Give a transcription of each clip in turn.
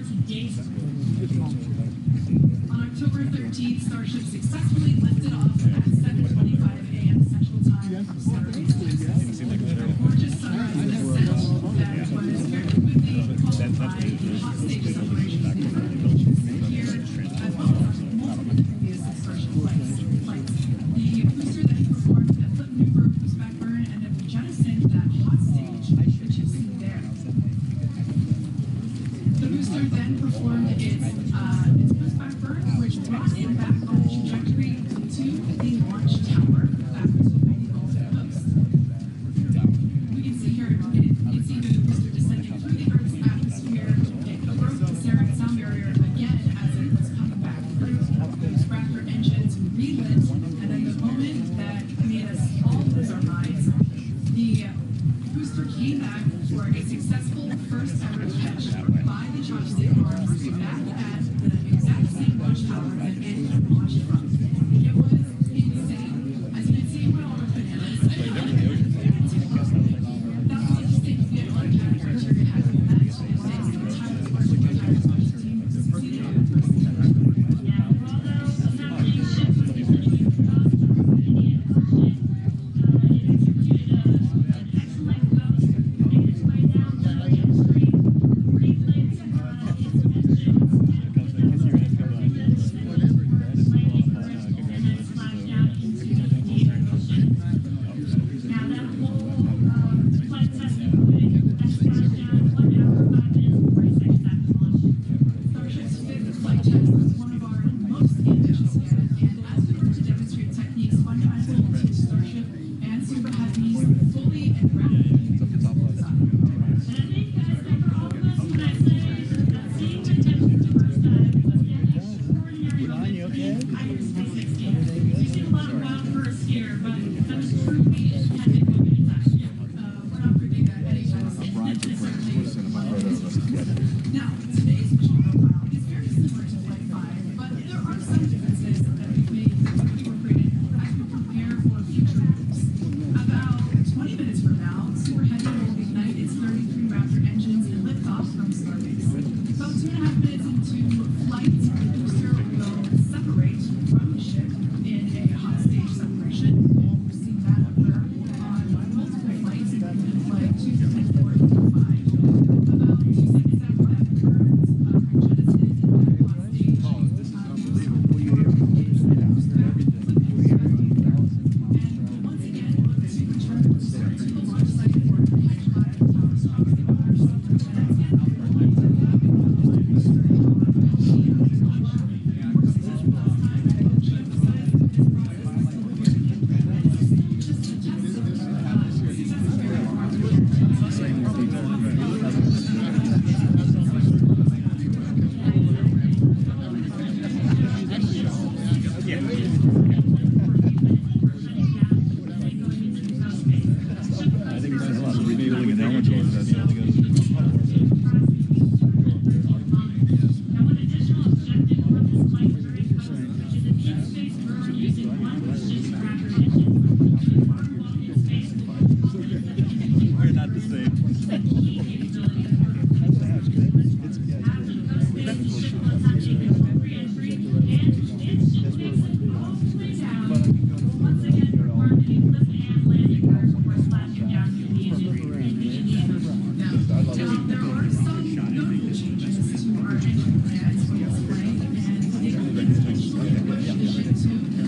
today. On October 13th, Starship successfully lifted off at 7:25 a.m. Central Time from Starbase, Texas. A gorgeous sunrise that was very quickly followed by the hot stage celebration here, as well as multiple previous Starship flights. The booster then performed a flip maneuver boost back burn and then jettisoned that hot stage, which you see there. The booster then performed its boost back burn, which brought it back on the trajectory to the launch tower back to the Gulf Coast. We can see here, you can see the booster descending through the Earth's atmosphere. It broke the sound barrier again as it was coming back through. Those Raptor engines relit, and then the moment that made us all lose our minds, the booster came back for a successful first ever catch by the chopstick arms back at the exact same launch tower that it launched from. It was insane. As you can see, we're all bananas. That's what you think the uncapped criteria had been met. It's the entire Starship entire launch team succeeded in the first attempt.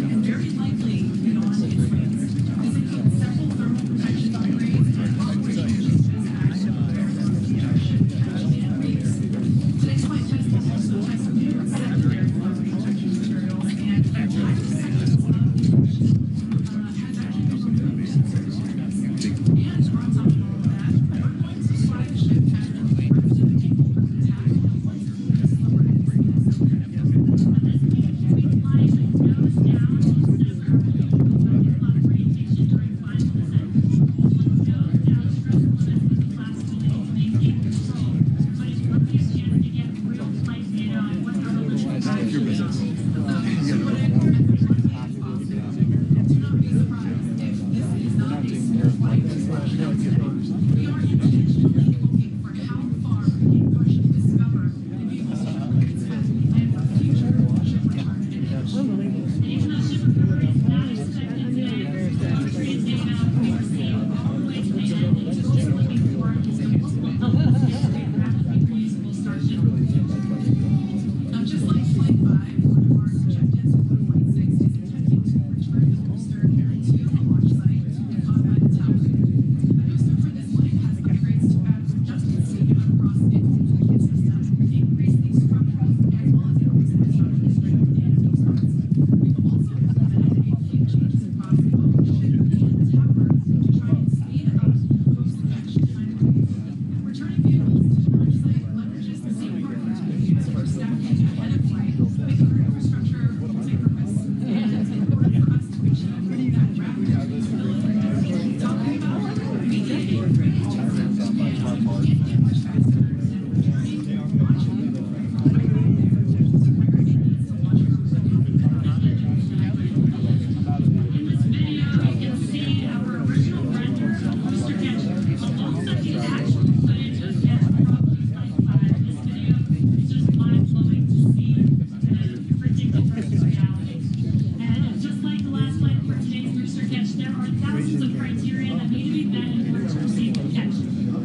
And very likely, you know, there are thousands of criteria that need to be met in order to receive the catch.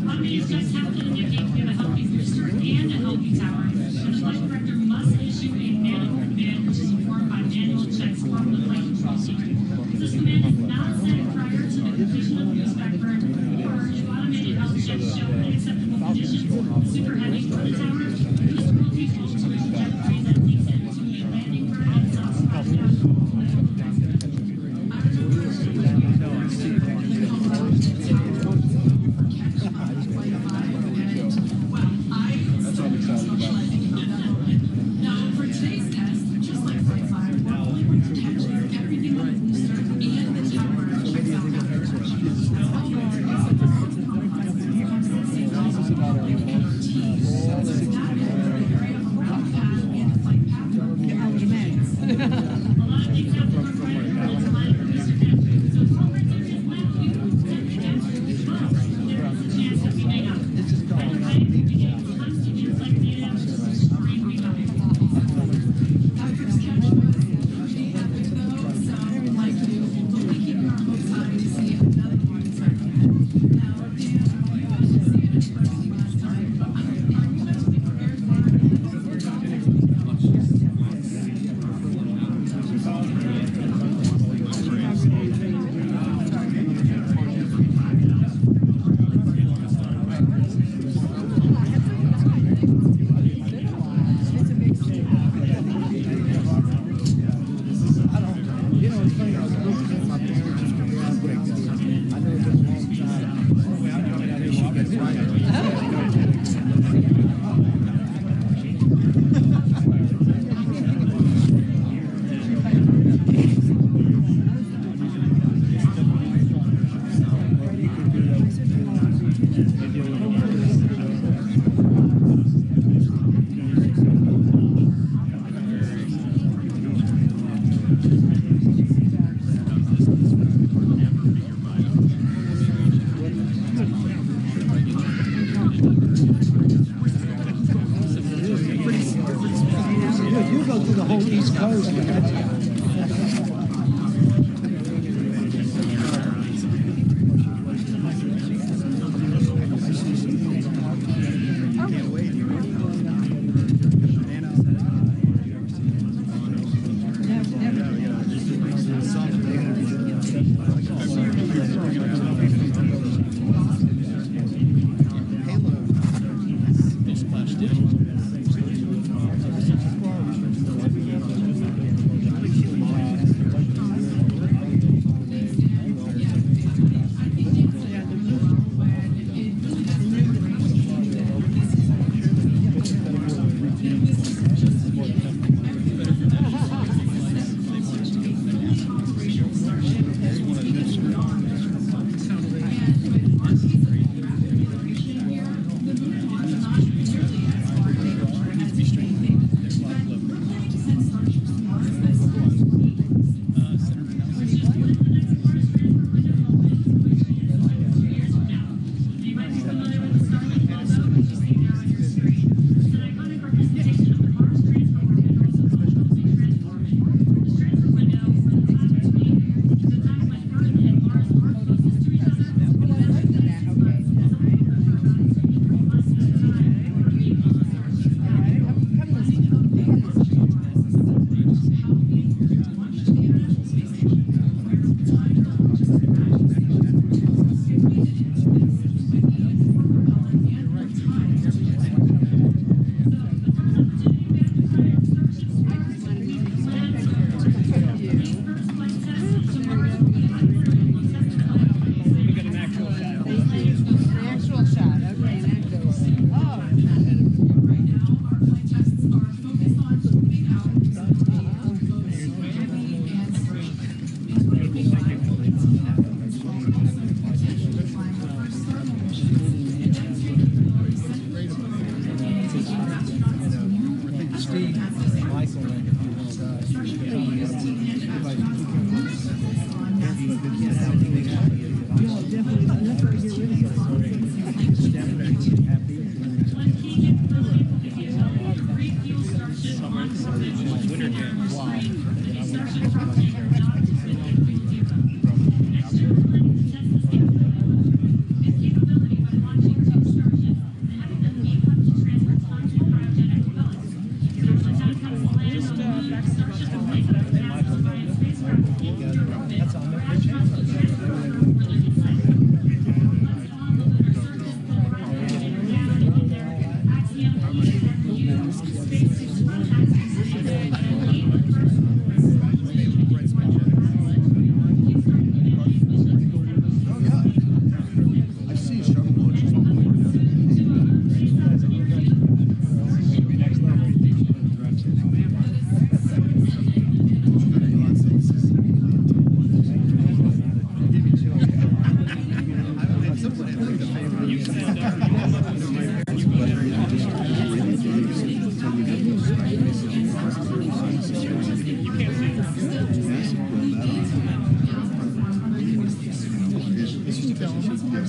Automated checks have to indicate we have a healthy booster and a healthy tower, and the flight director must issue a manual command which is informed by manual checks from the flight control team. This command is not sent prior to the completion of the boost back burn, or if automated health checks show unacceptable conditions, super heavy for the tower, booster will be pulled to a trajectory that leads into a landing burn and self-splash down. Now, for today's test, just like Flight 5, we're only going to catch everything on the booster and the tower checks out after touch. That's all going to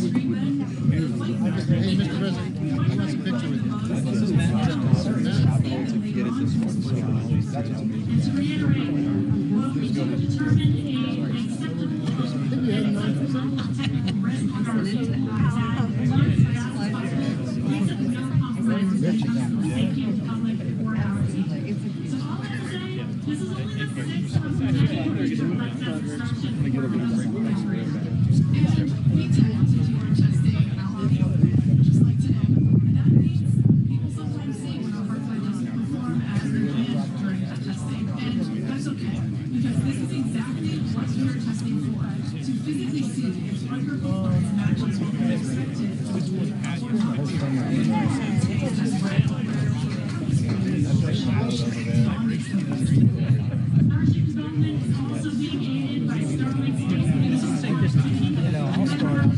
Hey, Mr. President, I want a picture with you. And to reiterate, what we do determine a acceptable technical risk on our safety and public for hours. So all that to say, this is only the sixth of many like that Starship and we tend to do our testing out in the open, just like today. And that means people sometimes see when our workflow doesn't perform as intended during that testing. And that's okay, because this is exactly what we are testing for, to physically see if microphones matches what we expected. Starship development is also being aided by Starlink Space. I'll start off.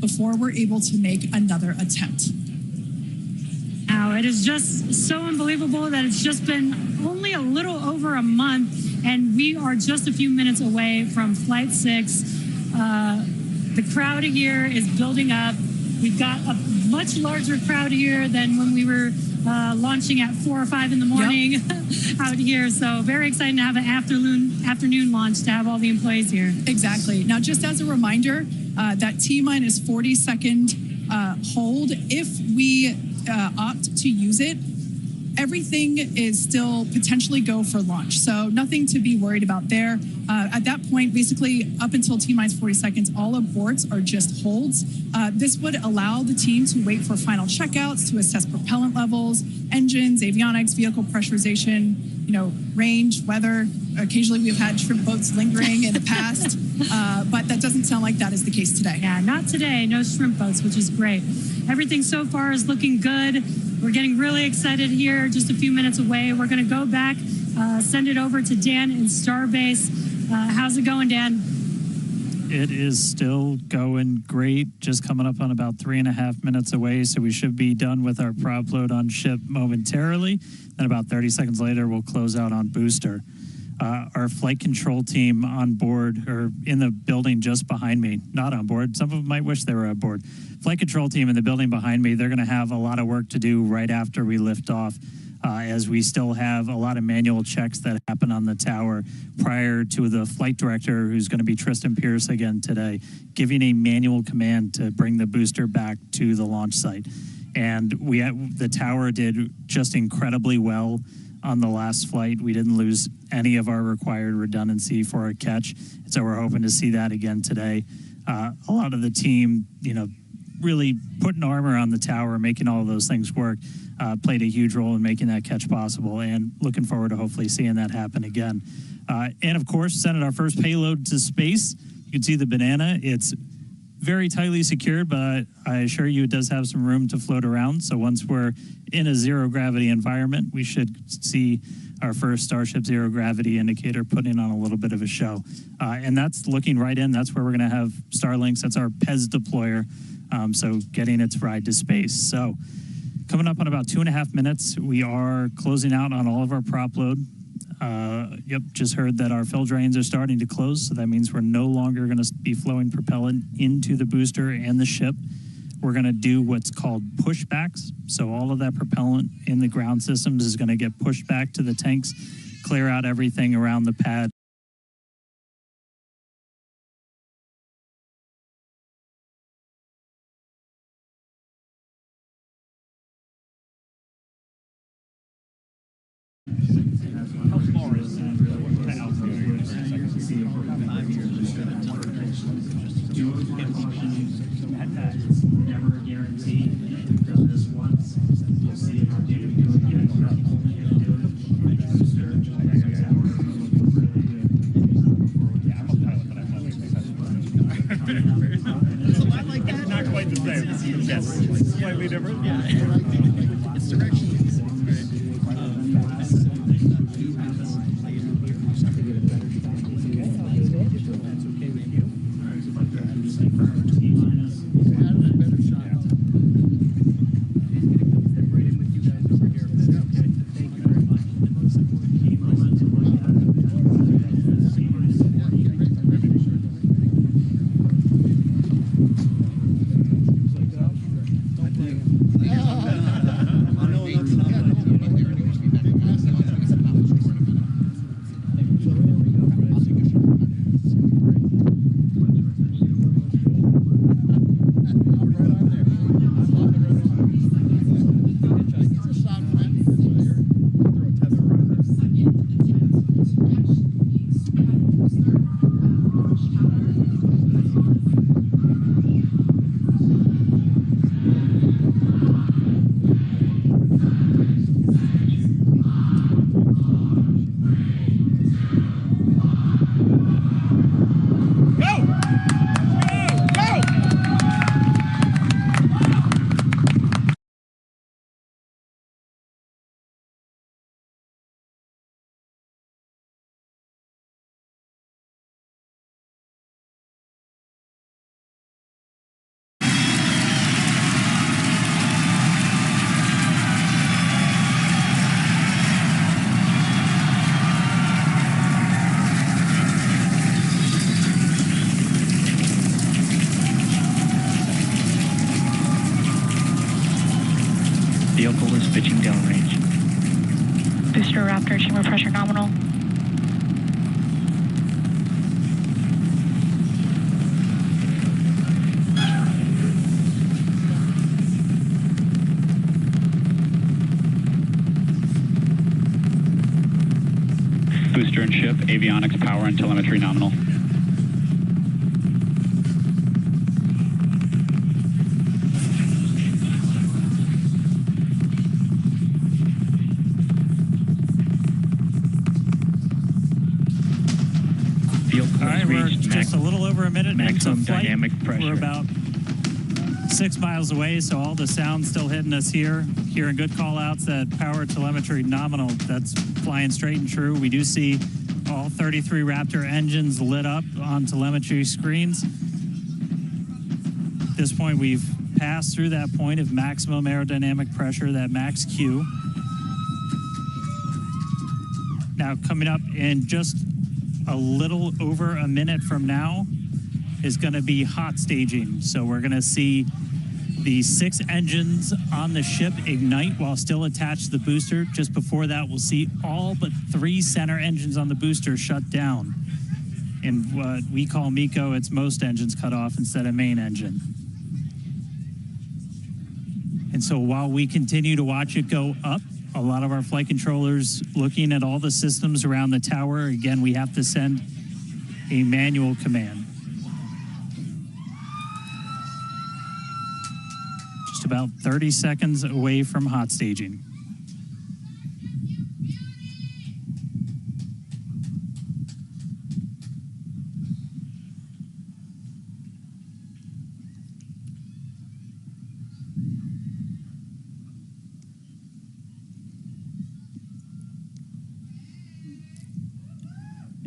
before we're able to make another attempt. Now, it is just so unbelievable that it's just been only a little over a month, and we are just a few minutes away from Flight 6. The crowd here is building up. We've got a much larger crowd here than when we were launching at 4 or 5 in the morning out here. So very exciting to have an afternoon launch to have all the employees here. Exactly. Now, just as a reminder, that T-minus 40-second hold, if we opt to use it, everything is still potentially go for launch. So nothing to be worried about there. At that point, basically up until T-minus 40 seconds, all aborts are just holds. This would allow the team to wait for final checkouts to assess propellant levels, engines, avionics, vehicle pressurization, range, weather. Occasionally we've had shrimp boats lingering in the past, but that doesn't sound like that is the case today. Yeah, not today. No shrimp boats, which is great. Everything so far is looking good. We're getting really excited here, just a few minutes away. We're going to go back, send it over to Dan in Starbase. How's it going, Dan? It is still going great. Just coming up on about 3.5 minutes away, so we should be done with our prop load on ship momentarily. Then about 30 seconds later, we'll close out on booster. Our flight control team on board, or in the building just behind me, not on board. Some of them might wish they were on board. Flight control team in the building behind me, they're going to have a lot of work to do right after we lift off, as we still have a lot of manual checks that happen on the tower prior to the flight director, who's going to be Tristan Pierce again today, giving a manual command to bring the booster back to the launch site. And the tower did just incredibly well on the last flight. We didn't lose any of our required redundancy for our catch, and so we're hoping to see that again today. A lot of the team, really putting armor on the tower, making all of those things work, played a huge role in making that catch possible, and looking forward to hopefully seeing that happen again. And of course, sending our first payload to space. You can see the banana. It's very tightly secured, but I assure you it does have some room to float around. So once we're in a zero gravity environment, we should see our first Starship zero gravity indicator putting on a little bit of a show. And that's looking right in. That's where we're going to have Starlinks. That's our PEZ deployer. So getting its ride to space. So coming up on about 2.5 minutes, we are closing out on all of our prop load. Just heard that our fill drains are starting to close, so that means we're no longer going to be flowing propellant into the booster and the ship. We're going to do what's called pushbacks. So all of that propellant in the ground systems is going to get pushed back to the tanks, clear out everything around the pad. How far is that to altitude? It's never a guarantee. We've done this once. We'll see if we're doing it again. Yeah, I'm a pilot, but I'm not It's a lot like that. Not quite the same. Yes, slightly different. Yeah, it's directions. Vehicle is pitching downrange. Booster Raptor, chamber pressure nominal. Booster and ship, avionics, power, and telemetry nominal. All right, we're just a little over a minute into maximum flight. dynamic pressure. We're about 6 miles away, so all the sound's still hitting us here. Hearing good call-outs that power telemetry nominal, that's flying straight and true. We do see all 33 Raptor engines lit up on telemetry screens. At this point, we've passed through that point of maximum aerodynamic pressure, that max Q. Now, coming up in just a little over a minute from now is going to be hot staging. So we're going to see the 6 engines on the ship ignite while still attached to the booster. Just before that, we'll see all but 3 center engines on the booster shut down. In what we call MECO, it's most engines cut off instead of main engine. And so while we continue to watch it go up, a lot of our flight controllers looking at all the systems around the tower. Again, we have to send a manual command. Just about 30 seconds away from hot staging.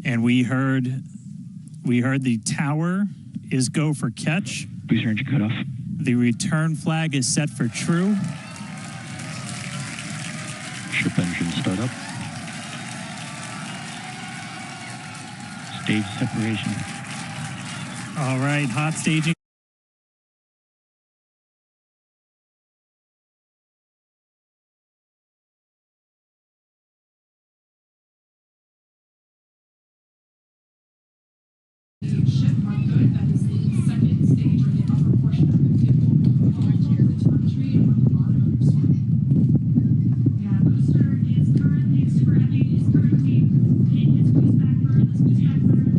And we heard the tower is go for catch. Booster engine cut off. The return flag is set for true. Ship engine start up. Stage separation. All right, hot staging. Ship are good. That is the second stage or the upper portion of the vehicle. All of the telemetry on the bottom of your screen. Yeah, booster is currently in its boost back burn. This boost back burn.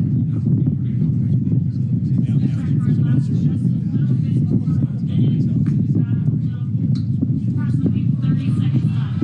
Boost back burn lasts just a little bit over a minute. We've got approximately 30 seconds left.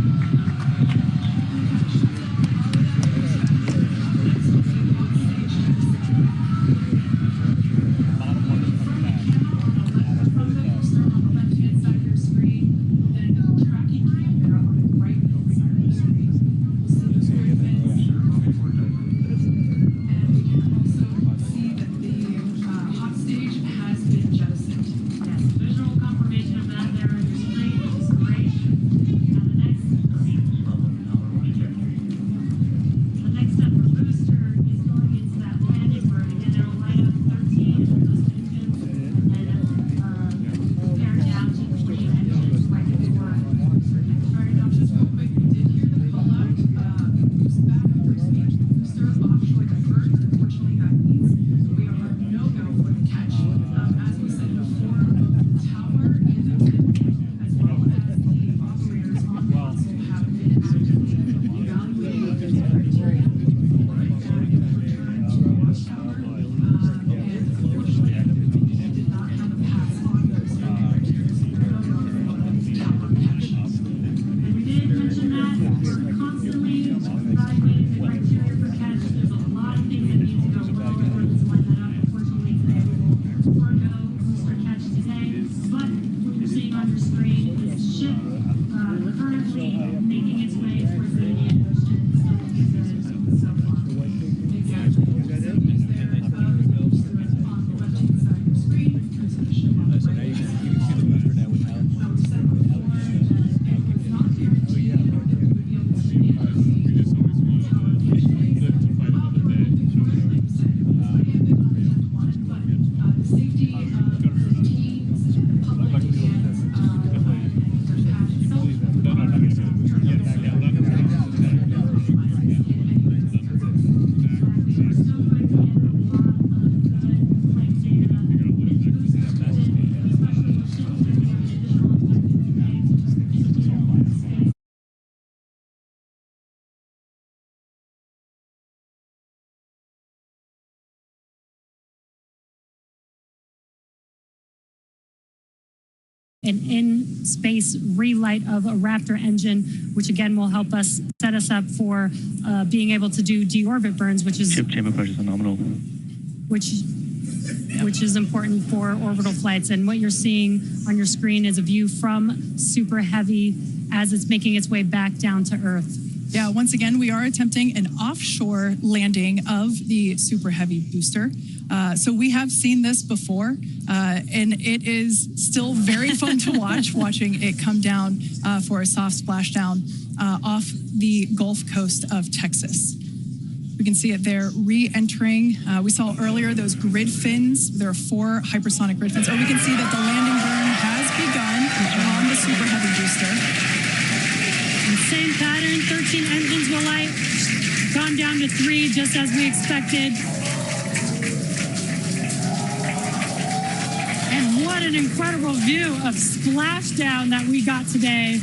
an in-space relight of a Raptor engine, which again will help us set us up for being able to do deorbit burns, which is Ship chamber pressure is nominal. which is important for orbital flights. And what you're seeing on your screen is a view from Super Heavy as it's making its way back down to Earth. Yeah, once again, we are attempting an offshore landing of the Super Heavy booster. So we have seen this before, and it is still very fun to watching it come down for a soft splashdown off the Gulf Coast of Texas. We can see it there re-entering. We saw earlier those grid fins. There are 4 hypersonic grid fins. Or we can see that the landing burn has begun on the Super Heavy booster. And same pattern, 13 engines will light, gone down to 3 just as we expected. And what an incredible view of splashdown that we got today.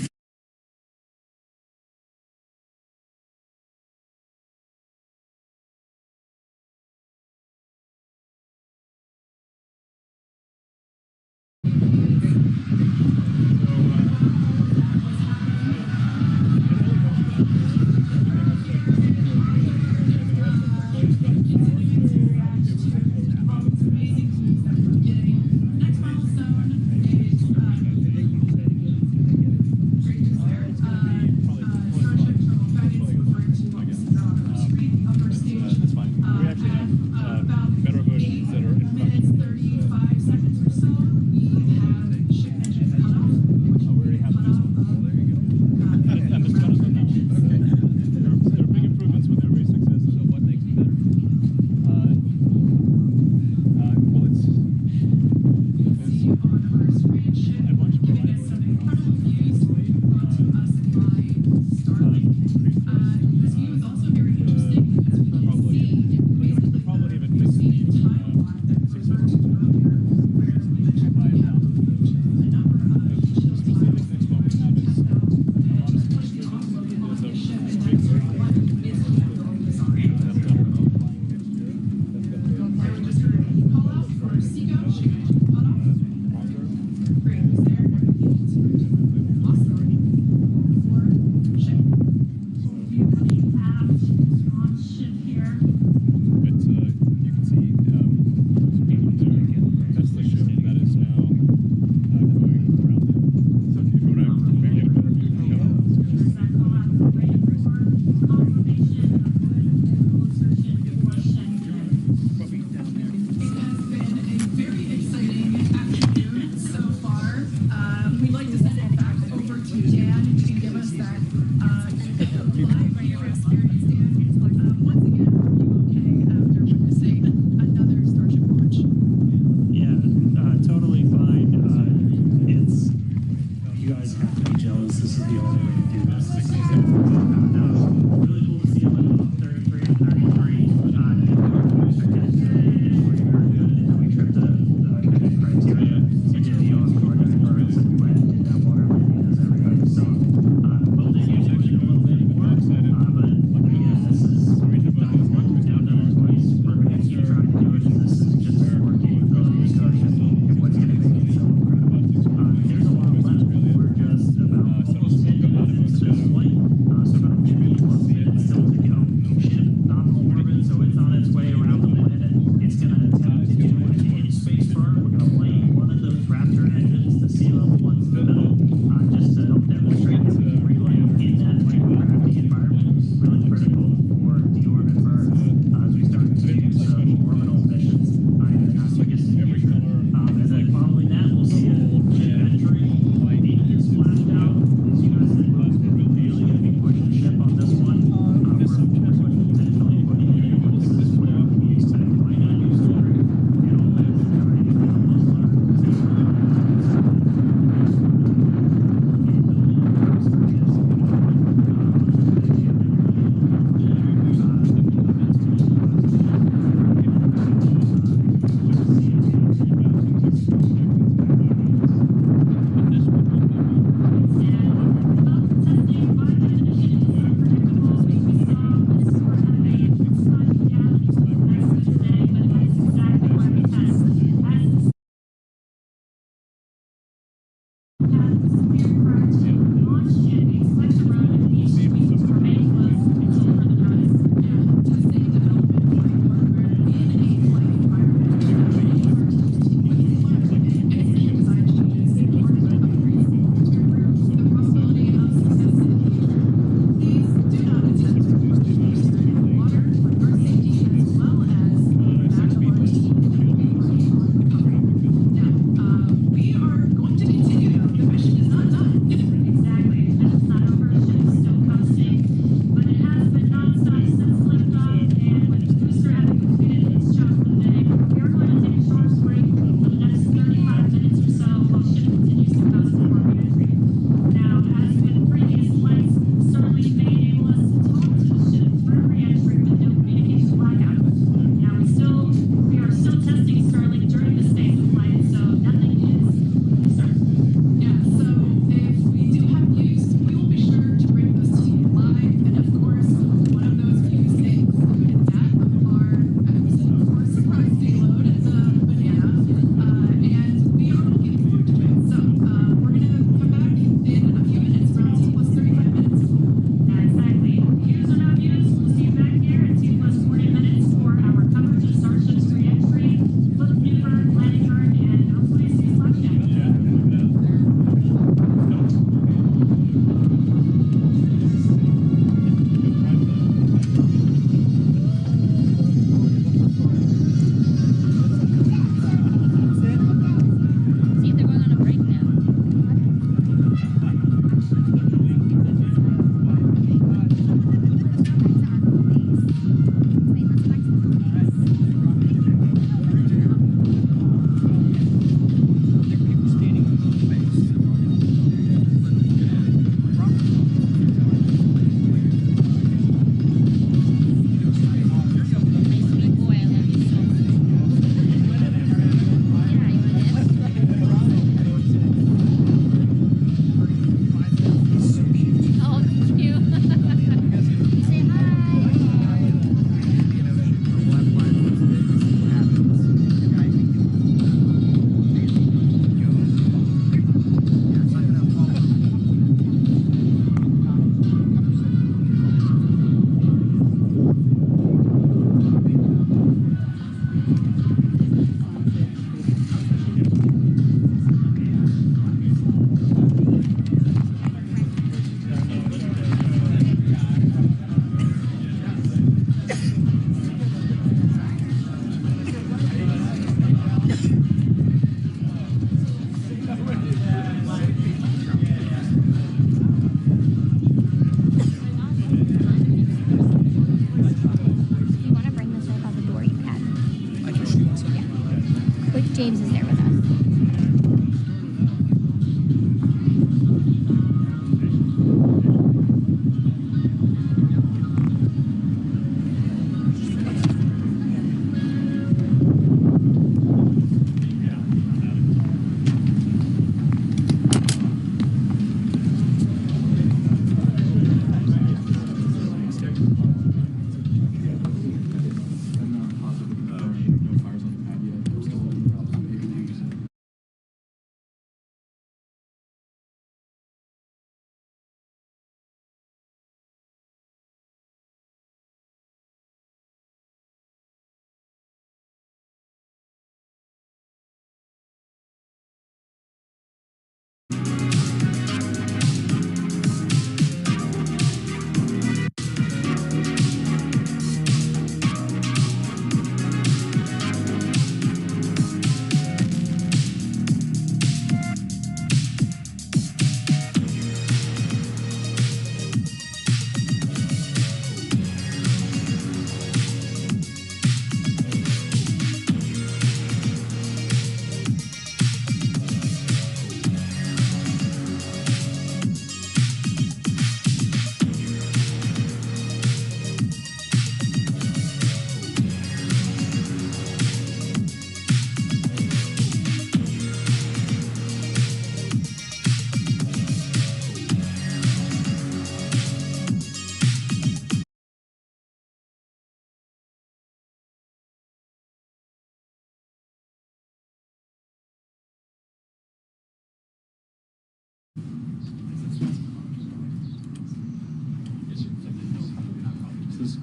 So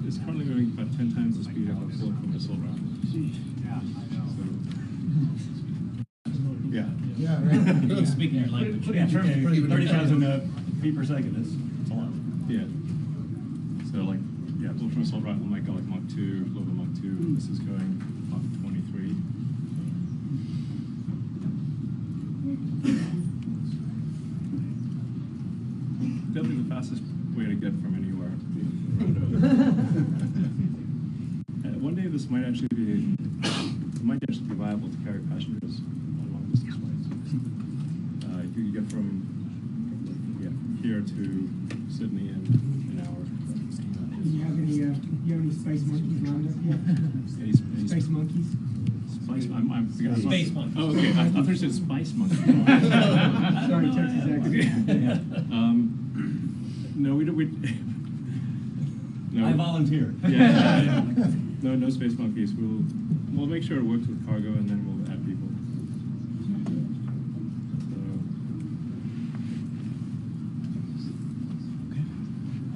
it's currently going about 10 times the speed of a bullet from a missile round. Yeah. Yeah, right. Speaking your language. Yeah, 30,000 feet per second is a lot. Yeah. So like, yeah, bullet from assault rifle might go like Mach 2, lower Mach 2. This is going Mach 23. Definitely the fastest way to get from anywhere. One day this might actually be, it might actually be viable to carry passengers on long distance flights. You get from here to Sydney in an hour. Do you have any space monkeys lined up yet? Space monkeys? Spice, I'm Space monkey. Oh, okay. I thought you said spice monkey. Sorry, Texas accent. No, we don't. No. I volunteer. Yeah. No space monkeys. We'll make sure it works with cargo, and then we'll add people. So,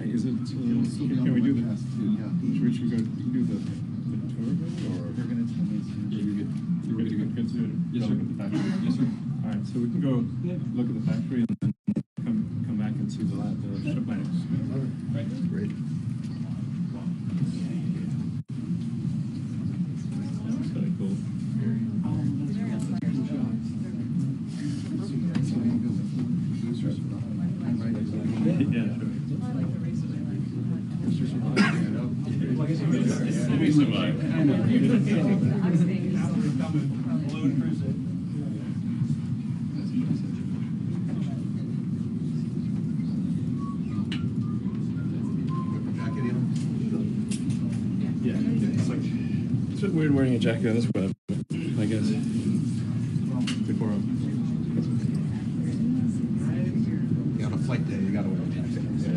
hey, is it? Can we do the? Should we go? We can do the tour of it, or we're gonna? You're gonna get to look at the factory. Yes, sir. All right, so we can go look at the factory and then come back and see the ship landings. Right. Great. That's kind of cool. Yeah, sure. We survived. Yeah, it's like it's a bit weird wearing a jacket on this web, I guess. Before On a flight day, you gotta wear a jacket. yeah.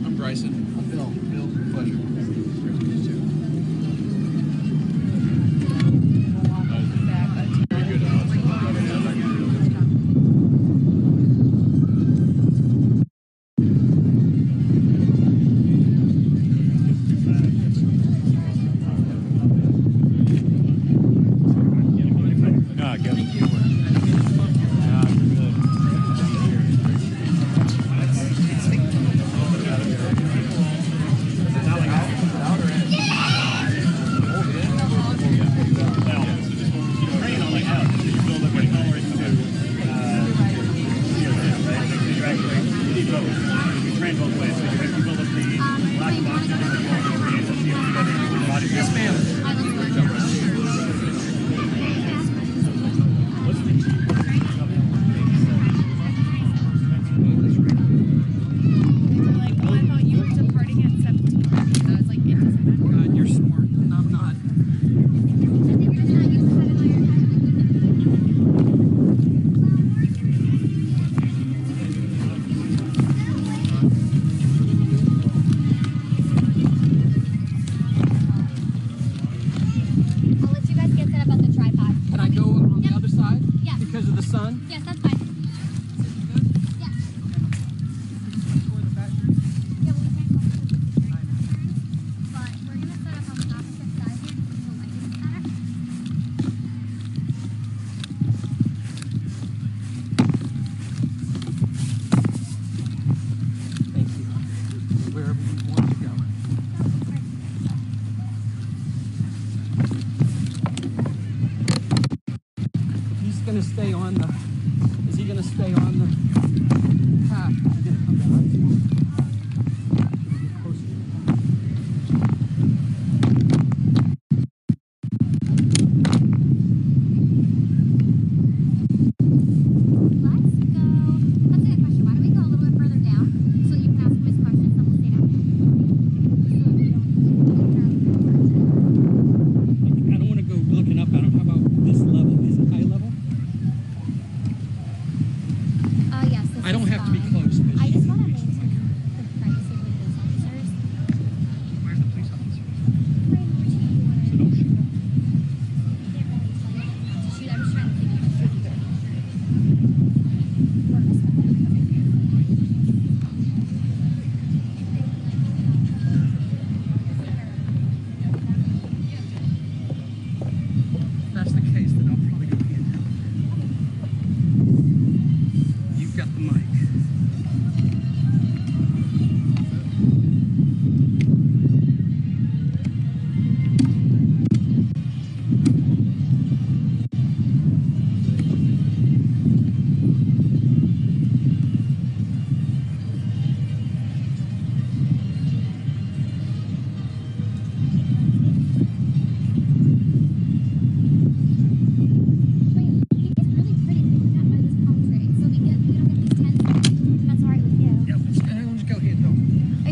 I'm Bryson. I'm Bill. Bill, pleasure.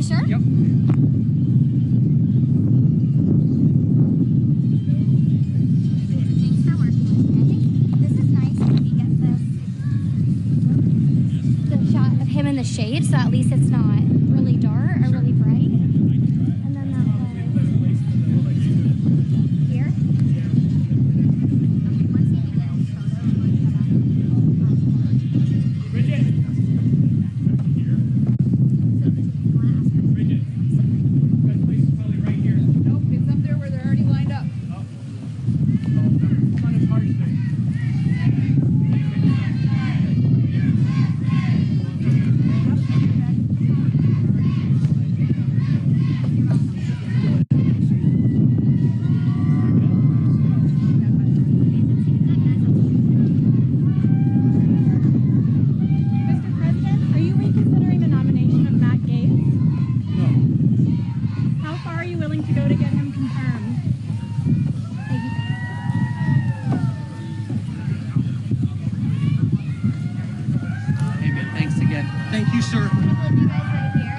sure? Yep. Thanks for working with me. I think this is nice when we get the shot of him in the shade, so at least it's not really dark or really bright. And then that one here. Okay, once he begins photo, we'll come up. Nope, it's up there where they're already lined up. Mr. President, are you reconsidering the nomination of Matt Gates? No. How far are you willing to go to get him confirmed? Thank you. Hey, man, thanks again. Thank you, sir. You guys right here.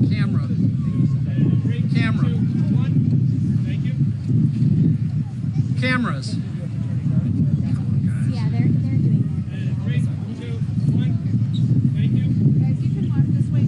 Camera. Camera. Cameras. Yeah, they're doing Guys, you can walk this way.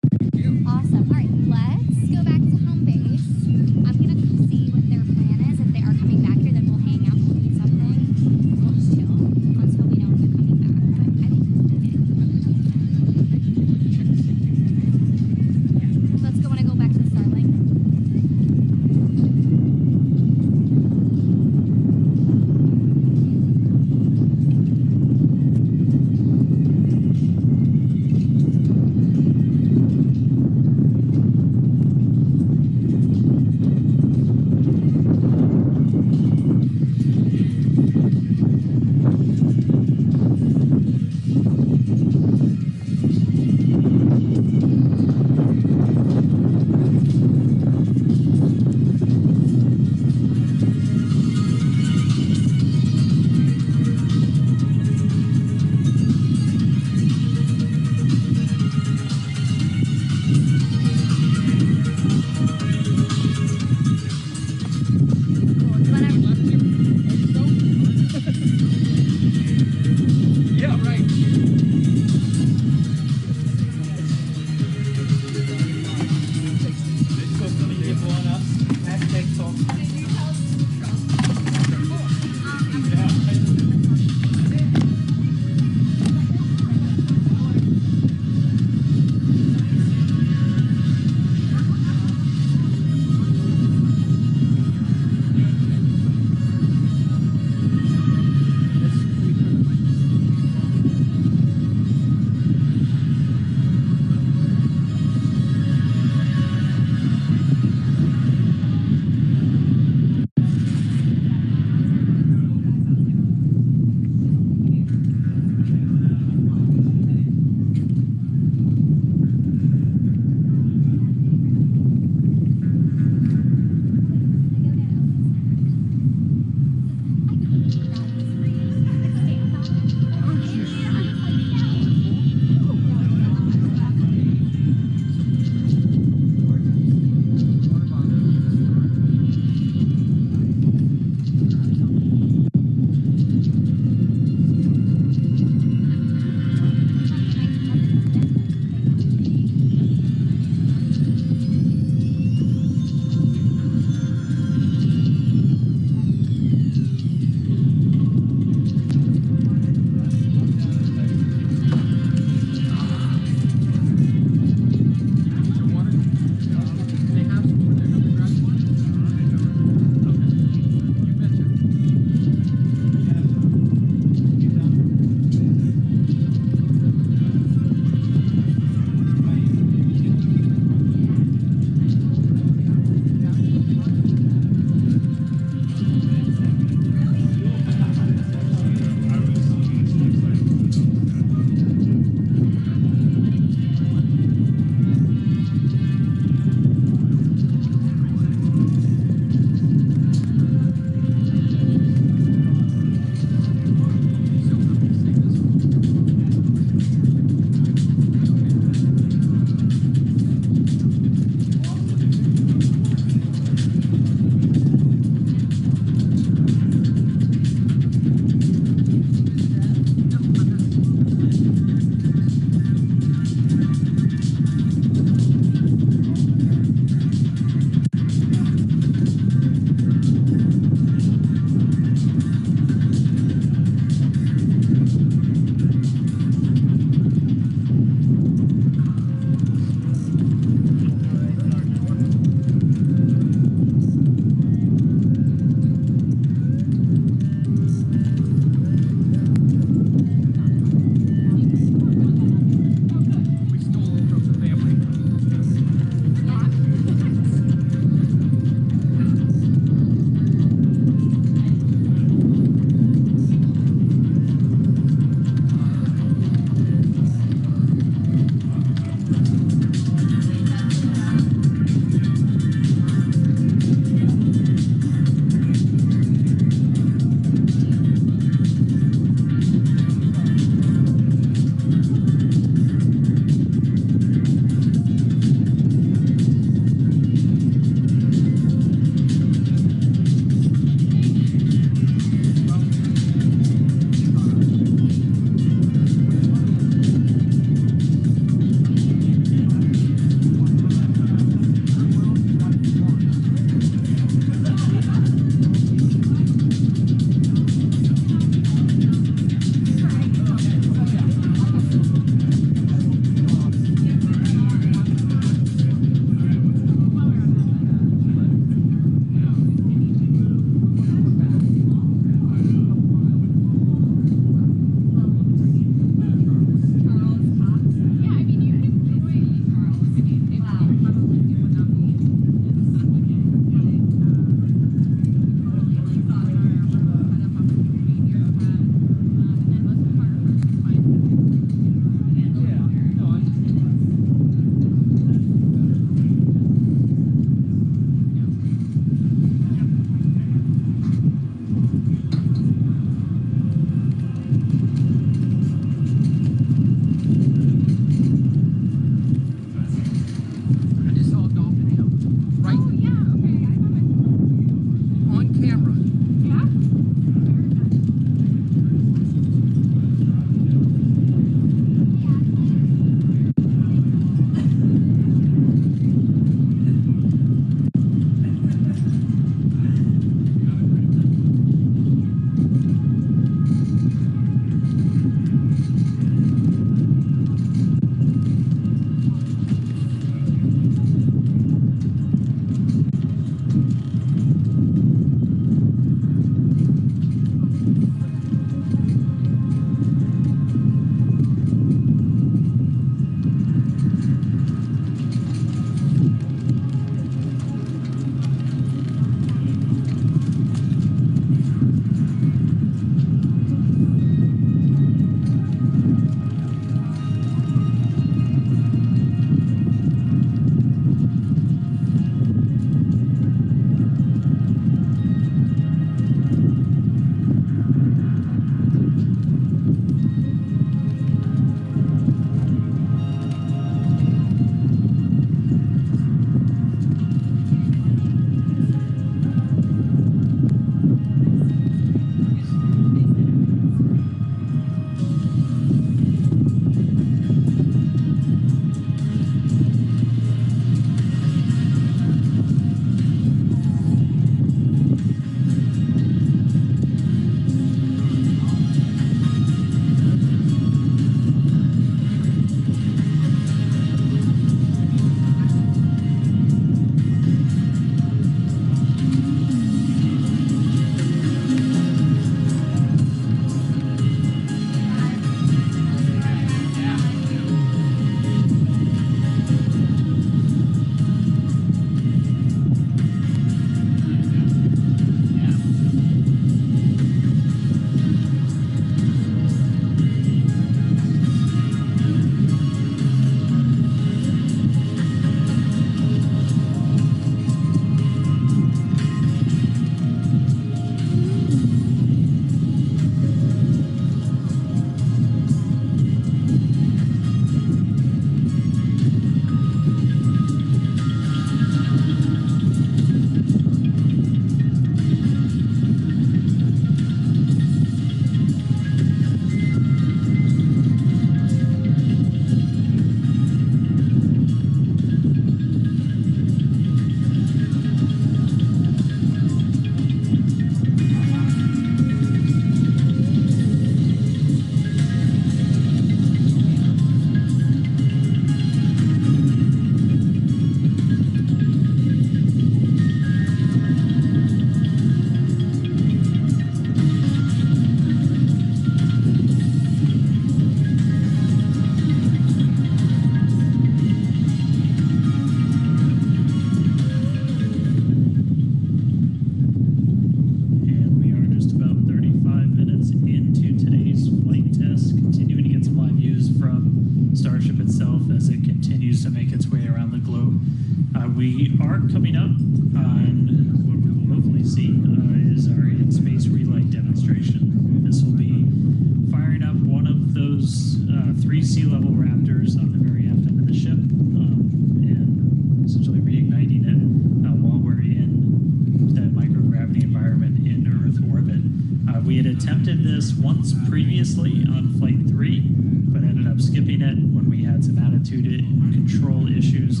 attempted this once previously on Flight 3, but ended up skipping it when we had some attitude control issues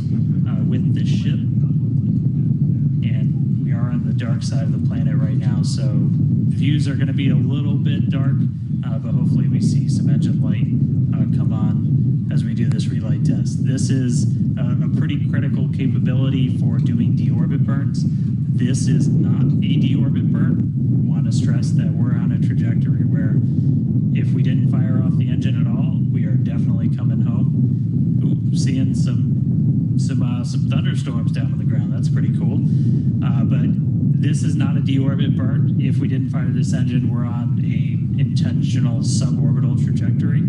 with the ship. And we are on the dark side of the planet right now, so views are going to be a little bit dark, but hopefully we see some engine light come on as we do this relight test. This is a pretty critical capability for doing deorbit burns. This is not a deorbit burn. We want to stress that we're on a trajectory where if we didn't fire off the engine at all, we are definitely coming home. Ooh, seeing some thunderstorms down on the ground. That's pretty cool. But this is not a deorbit burn. If we didn't fire this engine, we're on a intentional suborbital trajectory.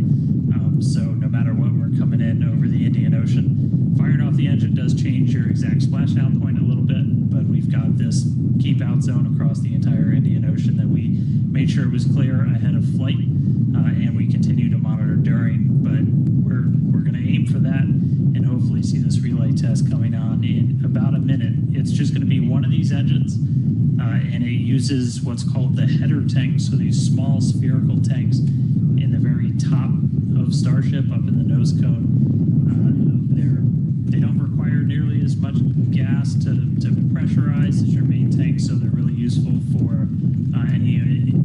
So no matter what, we're coming in over the Indian Ocean. Firing off the engine does change your exact splashdown point a little bit, but we've got this keep out zone across the entire Indian Ocean that we made sure was clear ahead of flight, and we continue to monitor during. But we're going to aim for that and hopefully see this relay test coming on in about a minute. It's just going to be one of these engines, and it uses what's called the header tanks, so these small spherical tanks in the very top of Starship up in the nose cone. They don't require nearly as much gas to pressurize as your main tank, so they're really useful for any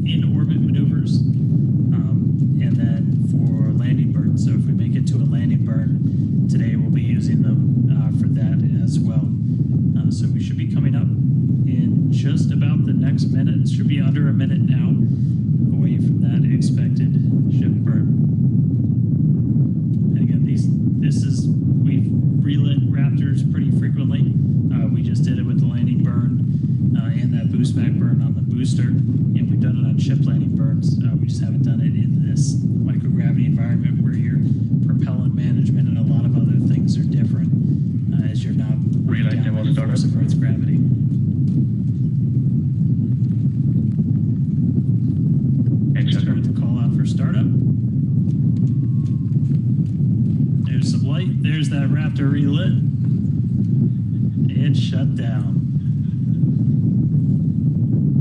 in-orbit maneuvers, and then for landing burns. So if we make it to a landing burn today, we'll be using them for that as well. So we should be coming up in just about the next minute. It should be under a minute now away from that expected ship burn. And again, we've relit Raptors pretty frequently. We just did it with the landing burn and that boost back burn on the booster, and we've done it on ship landing burns. We just haven't done it in this microgravity environment where your propellant management and a lot of other things are different, as you're not down with the force of Earth's gravity. Start the call out for startup. There's some light. There's that Raptor relit. It shut down.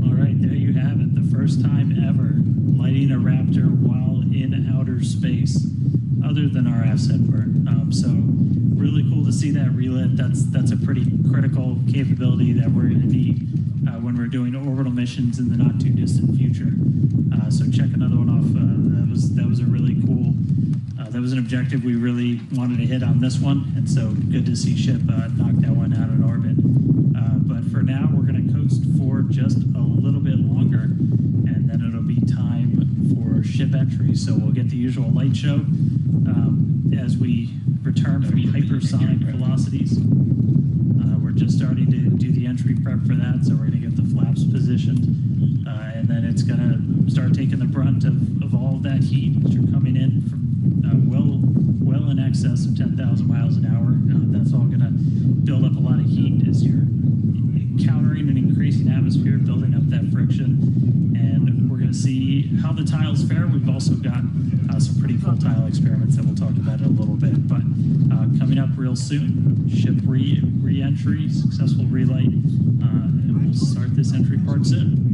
All right, there you have it. The first time ever lighting a Raptor while in outer space, other than our ascent burn. So really cool to see that relit. That's a pretty critical capability that we're going to need when we're doing orbital missions in the not too distant future. So check another one off. That was a really cool. That was an objective we really wanted to hit on this one, and so good to see ship knock that one out in orbit. But for now, we're going to coast for just a little bit longer, and then it'll be time for ship entry. So we'll get the usual light show as we return from hypersonic velocities. We're just starting to do the entry prep for that, so we're going to get the flaps positioned, and then it's going to start taking the brunt of all of that heat as you're coming in from well in excess of 10,000 miles an hour. That's all going to build up a lot of heat as you're encountering an increasing atmosphere, building up that friction, and we're going to see how the tiles fare. We've also got some pretty cool tile experiments that we'll talk about in a little bit, but coming up real soon, ship re-entry, successful relight, and we'll start this entry part soon.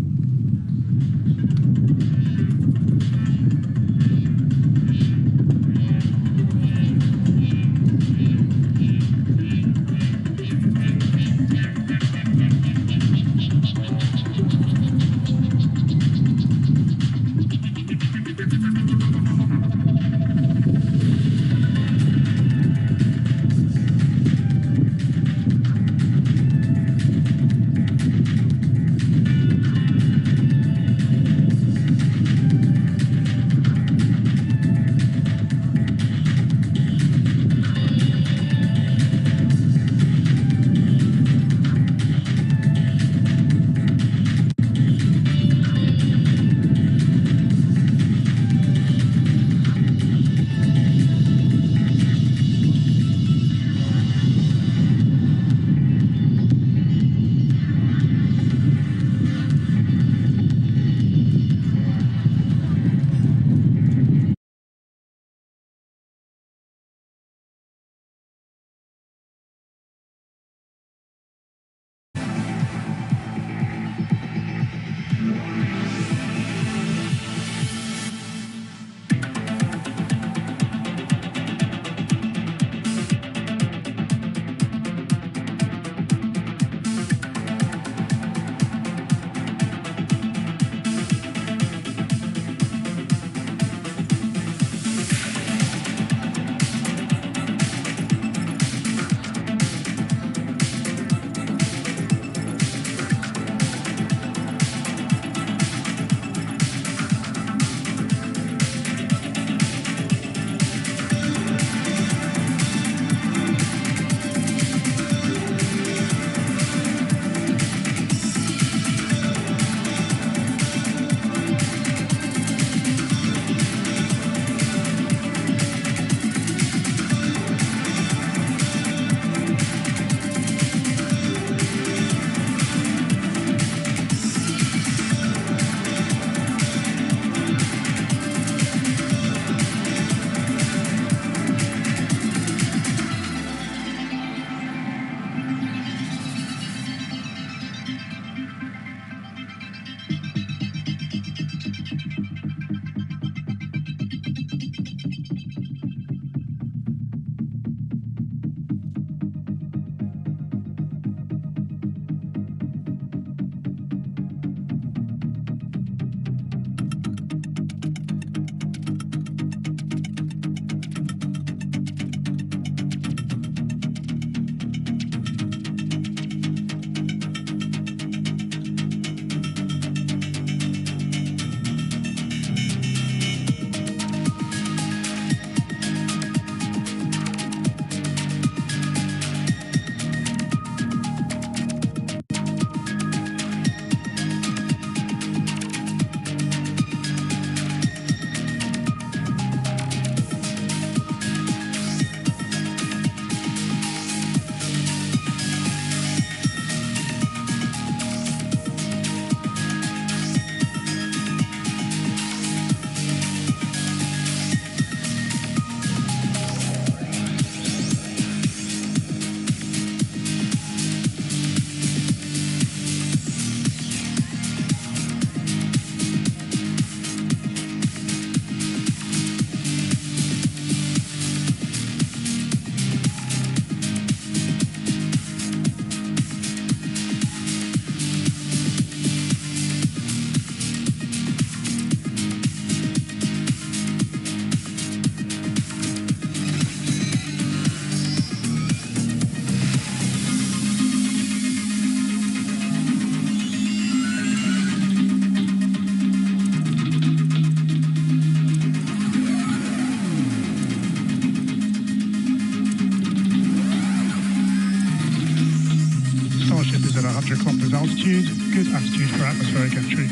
altitude, good attitude for atmospheric entry.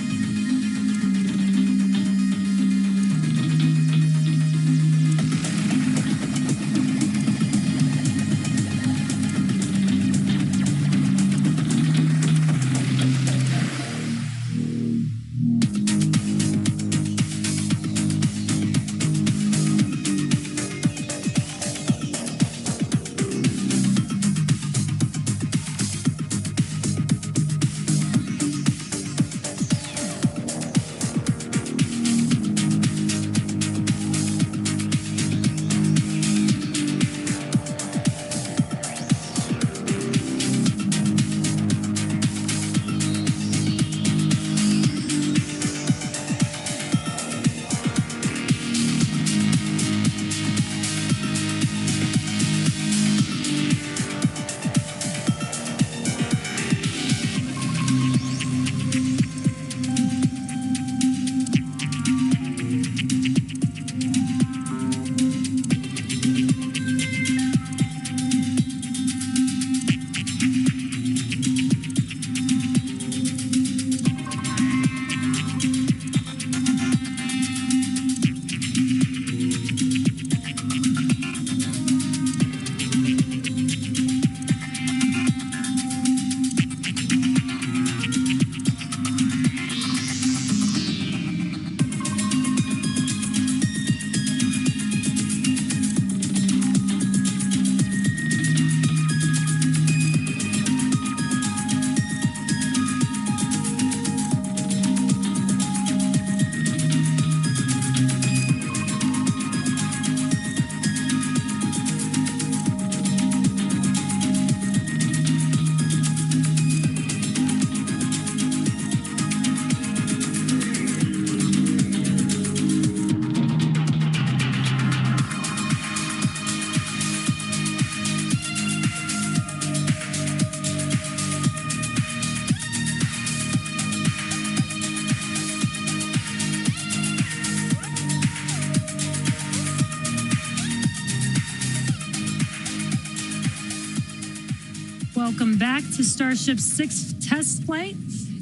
Welcome back to Starship's 6th test flight.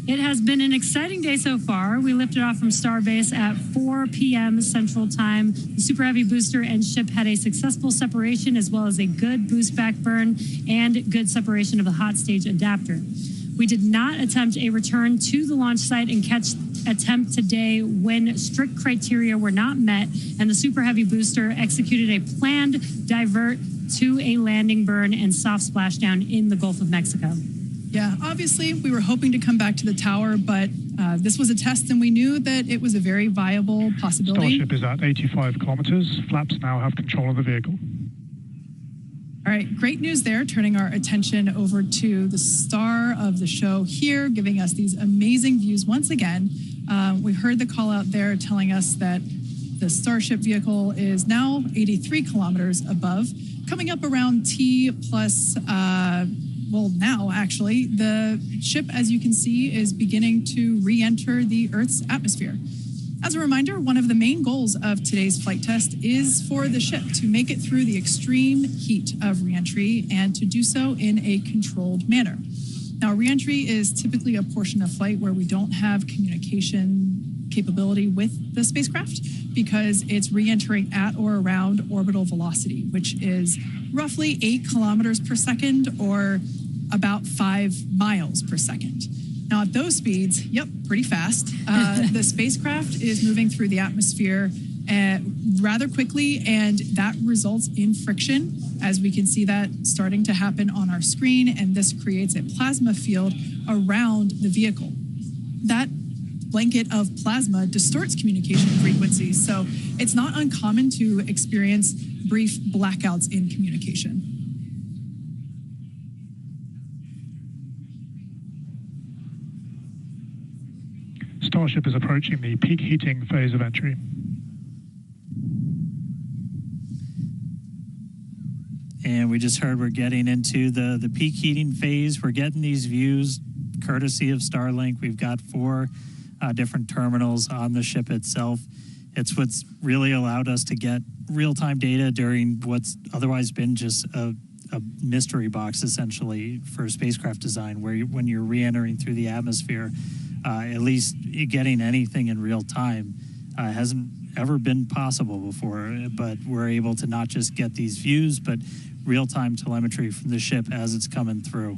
It has been an exciting day so far. We lifted off from Starbase at 4 p.m. Central Time. The Super Heavy booster and ship had a successful separation as well as a good boost back burn and good separation of the hot stage adapter. We did not attempt a return to the launch site and catch attempt today when strict criteria were not met and the Super Heavy booster executed a planned divert to a landing burn and soft splashdown in the Gulf of Mexico. Yeah, obviously we were hoping to come back to the tower, but this was a test and we knew that it was a very viable possibility. Starship is at 85 kilometers. Flaps now have control of the vehicle. All right, great news there, turning our attention over to the star of the show here, giving us these amazing views once again. We heard the call out there telling us that the Starship vehicle is now 83 kilometers above, coming up around T plus, well, now actually, the ship, as you can see, is beginning to re-enter the Earth's atmosphere. As a reminder, one of the main goals of today's flight test is for the ship to make it through the extreme heat of re-entry and to do so in a controlled manner. Now, re-entry is typically a portion of flight where we don't have communication capability with the spacecraft because it's re-entering at or around orbital velocity, which is roughly 8 kilometers per second or about 5 miles per second. Now, at those speeds, yep, pretty fast. The spacecraft is moving through the atmosphere rather quickly, and that results in friction, as we can see that starting to happen on our screen, and this creates a plasma field around the vehicle. That blanket of plasma distorts communication frequencies, so it's not uncommon to experience brief blackouts in communication. Starship is approaching the peak heating phase of entry. And we just heard we're getting into the peak heating phase. We're getting these views courtesy of Starlink. We've got 4 different terminals on the ship itself. It's what's really allowed us to get real-time data during what's otherwise been just a a mystery box essentially for spacecraft design, where when you're re-entering through the atmosphere, at least getting anything in real time hasn't ever been possible before. But we're able to not just get these views, but real-time telemetry from the ship as it's coming through.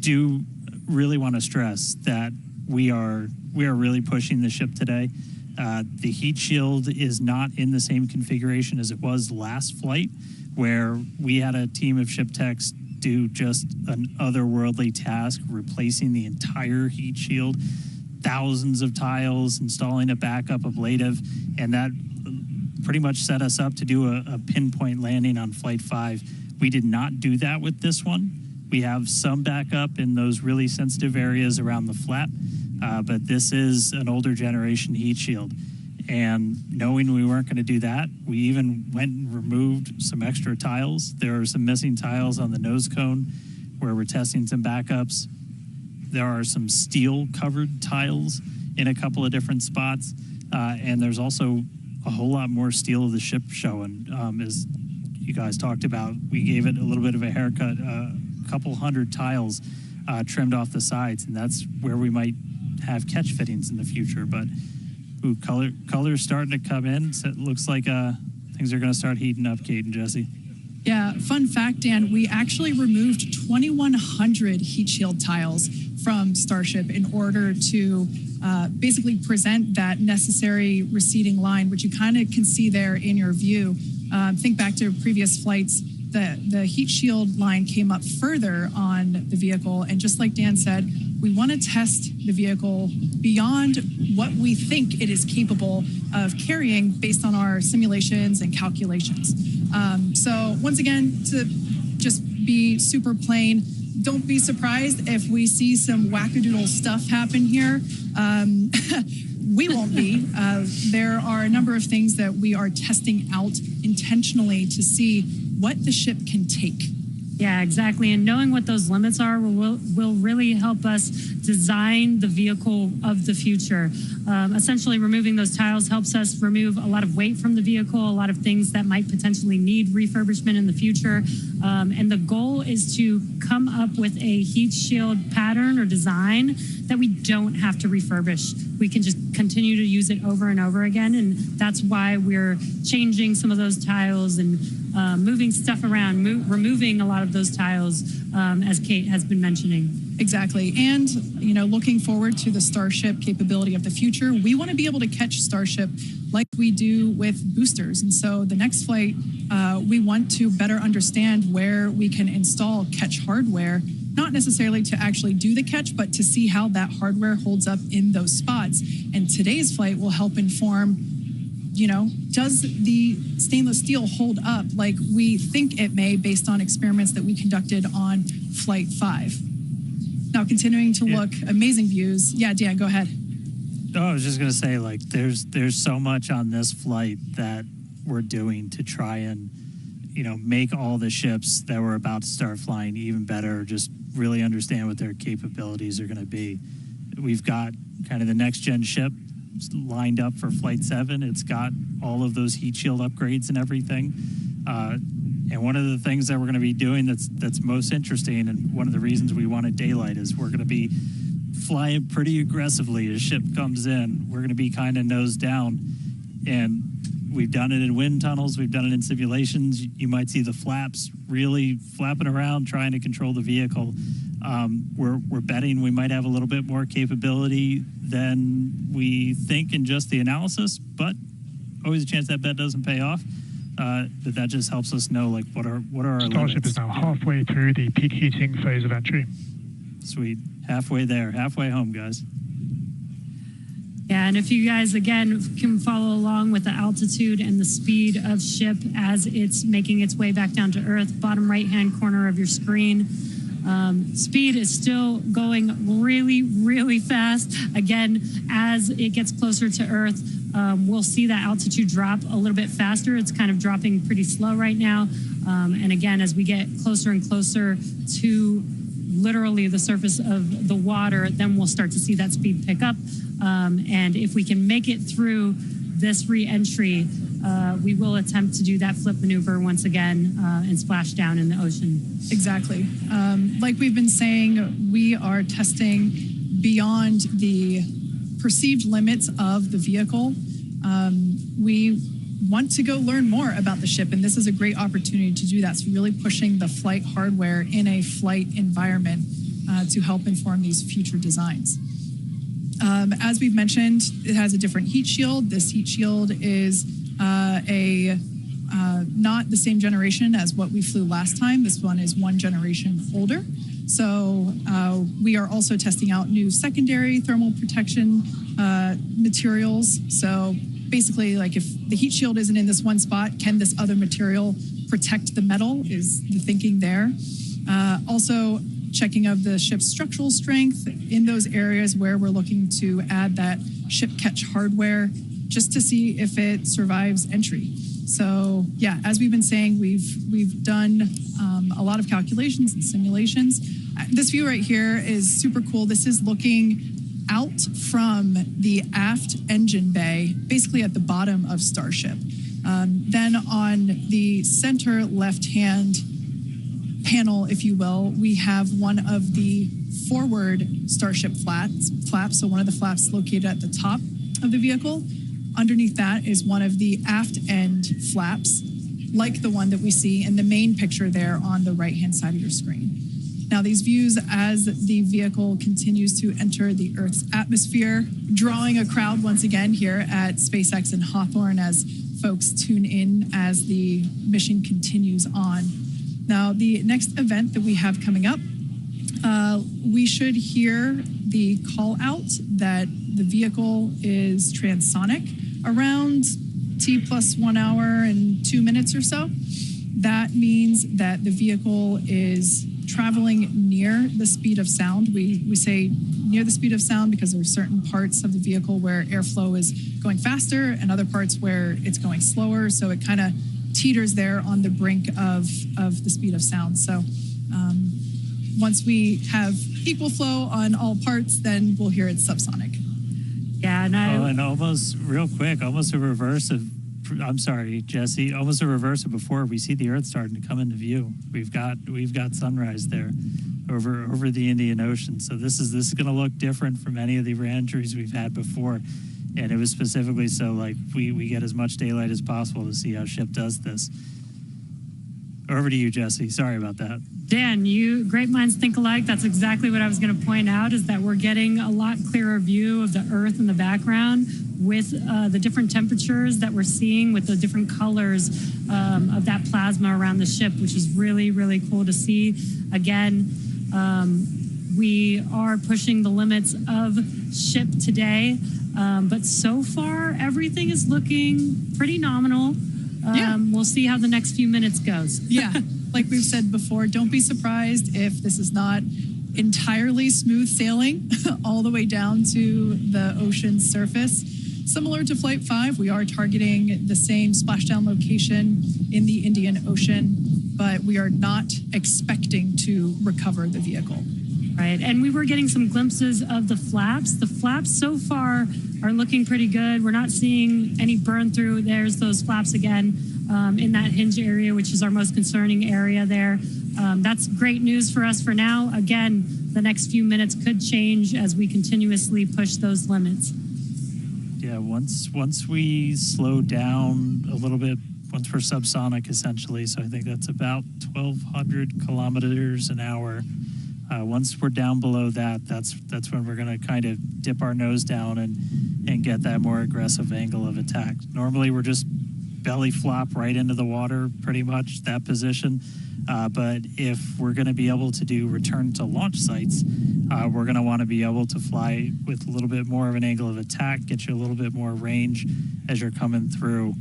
Do really want to stress that we are really pushing the ship today. The heat shield is not in the same configuration as it was last flight, where we had a team of ship techs do just an otherworldly task, replacing the entire heat shield, thousands of tiles, installing a backup ablative, and that pretty much set us up to do a pinpoint landing on Flight 5. We did not do that with this one. We have some backup in those really sensitive areas around the flap, but this is an older generation heat shield. And knowing we weren't going to do that, we even went and removed some extra tiles. There are some missing tiles on the nose cone where we're testing some backups. There are some steel-covered tiles in a couple of different spots, and there's also a whole lot more steel of the ship showing. As you guys talked about, we gave it a little bit of a haircut, a couple hundred tiles trimmed off the sides, and that's where we might have catch fittings in the future. But ooh, color's starting to come in, so it looks like things are going to start heating up, Kate and Jesse. Yeah, fun fact, Dan, we actually removed 2,100 heat shield tiles from Starship in order to basically present that necessary receding line, which you kind of can see there in your view. Think back to previous flights, the heat shield line came up further on the vehicle, and just like Dan said, we want to test the vehicle beyond what we think it is capable of carrying based on our simulations and calculations. So once again, to just be super plain, don't be surprised if we see some wackadoodle stuff happen here. We won't be. There are a number of things that we are testing out intentionally to see what the ship can take. Yeah, exactly. And knowing what those limits are will really help us design the vehicle of the future. Essentially, removing those tiles helps us remove a lot of weight from the vehicle, a lot of things that might potentially need refurbishment in the future. And the goal is to come up with a heat shield pattern or design that we don't have to refurbish. We can just continue to use it over and over again. And that's why we're changing some of those tiles and moving stuff around, removing a lot of those tiles, as Kate has been mentioning. Exactly. And, looking forward to the Starship capability of the future, we want to be able to catch Starship like we do with boosters. And so the next flight, we want to better understand where we can install catch hardware, not necessarily to actually do the catch, but to see how that hardware holds up in those spots. And today's flight will help inform, does the stainless steel hold up like we think it may based on experiments that we conducted on Flight 5? Now, continuing to look, amazing views. Yeah, Dan, go ahead. Oh, I was just going to say, there's so much on this flight that we're doing to try and, make all the ships that we're about to start flying even better, just really understand what their capabilities are going to be. We've got kind of the next-gen ship lined up for Flight 7. It's got all of those heat shield upgrades and everything. And one of the things that we're going to be doing that's most interesting, and one of the reasons we wanted daylight, is we're going to be flying pretty aggressively as ship comes in. We're going to be kind of nose down, and we've done it in wind tunnels. We've done it in simulations. You might see the flaps really flapping around, trying to control the vehicle. We're betting we might have a little bit more capability than we think in just the analysis, but always a chance that bet doesn't pay off. But that just helps us know what are our Starship limits. is now halfway through the peak heating phase of entry. Sweet. Halfway there. Halfway home, guys. Yeah, and if you guys, again, can follow along with the altitude and the speed of ship as it's making its way back down to Earth, bottom right-hand corner of your screen. Speed is still going really, really fast. Again, as it gets closer to Earth, we'll see that altitude drop a little bit faster. It's kind of dropping pretty slow right now. And again, as we get closer and closer to literally the surface of the water, then we'll start to see that speed pick up. And if we can make it through this re-entry, we will attempt to do that flip maneuver once again and splash down in the ocean. Exactly. Like we've been saying, we are testing beyond the perceived limits of the vehicle. We want to go learn more about the ship, and this is a great opportunity to do that. So really pushing the flight hardware in a flight environment to help inform these future designs. As we've mentioned, it has a different heat shield. This heat shield is not the same generation as what we flew last time. This one is one generation older. So we are also testing out new secondary thermal protection materials. So basically, like if the heat shield isn't in this one spot, can this other material protect the metal is the thinking there. Also checking of the ship's structural strength in those areas where we're looking to add that ship catch hardware just to see if it survives entry. So yeah, as we've been saying, we've done a lot of calculations and simulations. This view right here is super cool. This is looking out from the aft engine bay, basically at the bottom of Starship. Then on the center left-hand panel, if you will, we have one of the forward Starship flaps. So one of the flaps located at the top of the vehicle. Underneath that is one of the aft end flaps, like the one that we see in the main picture there on the right-hand side of your screen. Now, these views as the vehicle continues to enter the Earth's atmosphere, drawing a crowd once again here at SpaceX in Hawthorne as folks tune in as the mission continues on. Now, the next event that we have coming up, we should hear the call out that the vehicle is transonic around T+1 hour and 2 minutes or so. That means that the vehicle is traveling near the speed of sound. We say near the speed of sound because there are certain parts of the vehicle where airflow is going faster and other parts where it's going slower. So it kind of teeters there on the brink of the speed of sound. So once we have equal flow on all parts, then we'll hear it's subsonic. Yeah, and almost real quick, almost a reverse of, I'm sorry, Jesse, almost a reverse of before. We see the Earth starting to come into view. We've got sunrise there over the Indian Ocean. So this is going to look different from any of the re-entries we've had before. And it was specifically so like we get as much daylight as possible to see how ship does this. Over to you, Jesse. Sorry about that. Dan, great minds think alike. That's exactly what I was going to point out, is that we're getting a lot clearer view of the Earth in the background with the different temperatures that we're seeing with the different colors of that plasma around the ship, which is really, really cool to see. Again, we are pushing the limits of ship today, but so far everything is looking pretty nominal. We'll see how the next few minutes goes. Yeah, like we've said before, don't be surprised if this is not entirely smooth sailing all the way down to the ocean's surface. Similar to Flight 5, we are targeting the same splashdown location in the Indian Ocean, but we are not expecting to recover the vehicle. Right, and we were getting some glimpses of the flaps. The flaps so far are looking pretty good. We're not seeing any burn through. There's those flaps again in that hinge area, which is our most concerning area there. That's great news for us for now. Again, the next few minutes could change as we continuously push those limits. Yeah, once we slow down a little bit, once we're subsonic essentially, so I think that's about 1,200 kilometers an hour. Once we're down below that, that's when we're going to kind of dip our nose down and get that more aggressive angle of attack. Normally, we're just belly flop right into the water, pretty much, that position. But if we're going to be able to do return to launch sites, we're going to want to be able to fly with a little bit more of an angle of attack, get you a little bit more range as you're coming through.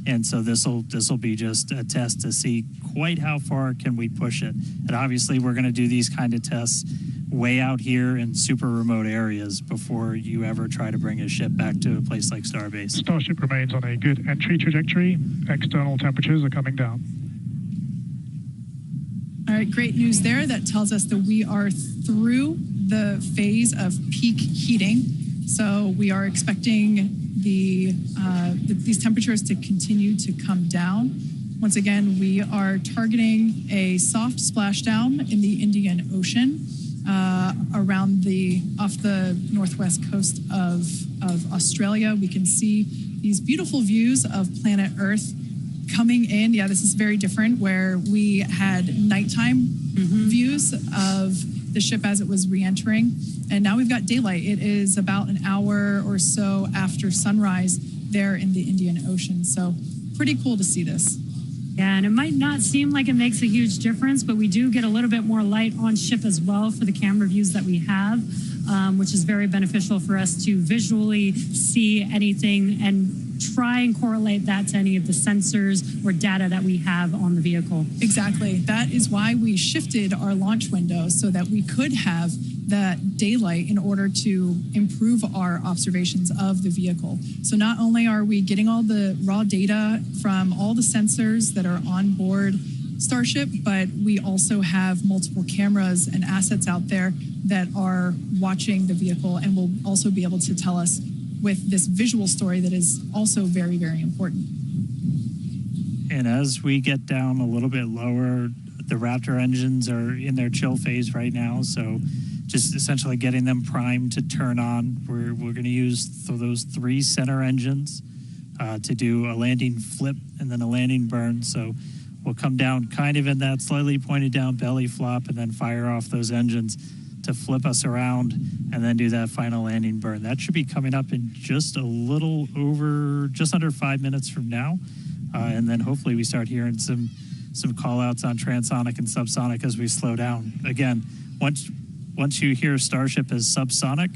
And so this'll be just a test to see quite how far can we push it. And obviously we're going to do these kind of tests way out here in super remote areas before you ever try to bring a ship back to a place like Starbase. Starship remains on a good entry trajectory. External temperatures are coming down. All right, great news there. That tells us that we are through the phase of peak heating. So we are expecting these temperatures to continue to come down. Once again, we are targeting a soft splashdown in the Indian Ocean off the northwest coast of Australia. We can see these beautiful views of planet Earth coming in. Yeah, this is very different, where we had nighttime views of the ship as it was re-entering, and now we've got daylight. It is about an hour or so after sunrise there in the Indian Ocean. So pretty cool to see this. Yeah, and it might not seem like it makes a huge difference, but we do get a little bit more light on ship as well for the camera views that we have, which is very beneficial for us to visually see anything and try and correlate that to any of the sensors or data that we have on the vehicle. Exactly. That is why we shifted our launch window so that we could have that daylight in order to improve our observations of the vehicle. So not only are we getting all the raw data from all the sensors that are on board Starship, but we also have multiple cameras and assets out there that are watching the vehicle and will also be able to tell us with this visual story that is also very, very important. And as we get down a little bit lower, the Raptor engines are in their chill phase right now, so just essentially getting them primed to turn on. We're going to use those 3 center engines to do a landing flip and then a landing burn. So we'll come down kind of in that slightly pointed down belly flop and then fire off those engines to flip us around and then do that final landing burn. That should be coming up in just under 5 minutes from now. And then hopefully we start hearing some call outs on transonic and subsonic as we slow down. Again, once you hear Starship as subsonic,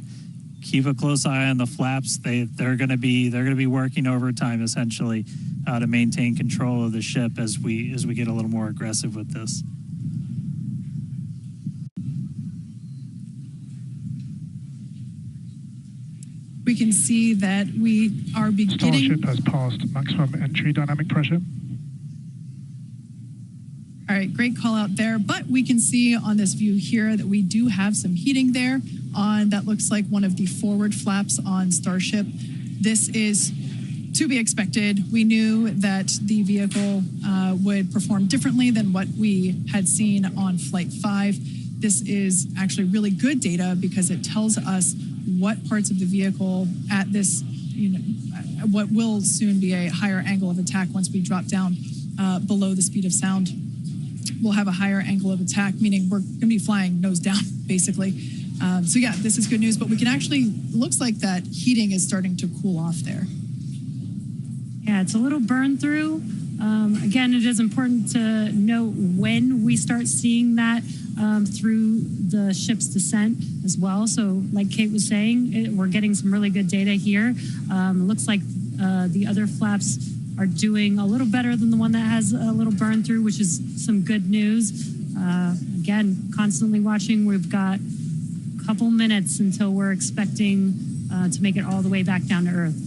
keep a close eye on the flaps. They're going to be working overtime essentially to maintain control of the ship as we get a little more aggressive with this. We can see that we are beginning. Starship has passed maximum entry dynamic pressure. All right, great call out there. But we can see on this view here that we do have some heating there on that looks like one of the forward flaps on Starship. This is to be expected. We knew that the vehicle would perform differently than what we had seen on Flight 5. This is actually really good data because it tells us what parts of the vehicle at this, what will soon be a higher angle of attack once we drop down below the speed of sound. We'll have a higher angle of attack, meaning we're going to be flying nose down, basically. So yeah, this is good news, but we can actually, looks like that heating is starting to cool off there. Yeah, it's a little burn through. Again, it is important to note when we start seeing that through the ship's descent as well. So like Kate was saying, we're getting some really good data here. It looks like the other flaps are doing a little better than the one that has a little burn through, which is some good news. Again, constantly watching. We've got a couple minutes until we're expecting to make it all the way back down to Earth.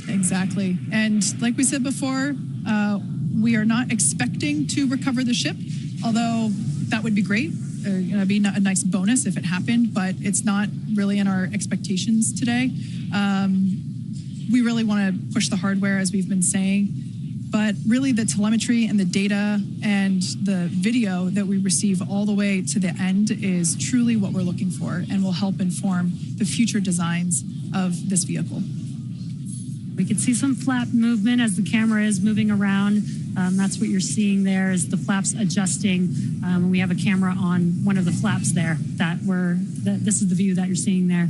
Exactly. And like we said before, we are not expecting to recover the ship, although that would be great. It'd be a nice bonus if it happened, but it's not really in our expectations today. We really want to push the hardware, as we've been saying, but really the telemetry and the data and the video that we receive all the way to the end is truly what we're looking for and will help inform the future designs of this vehicle. We can see some flap movement as the camera is moving around. That's what you're seeing there is the flaps adjusting. We have a camera on one of the flaps there this is the view that you're seeing there.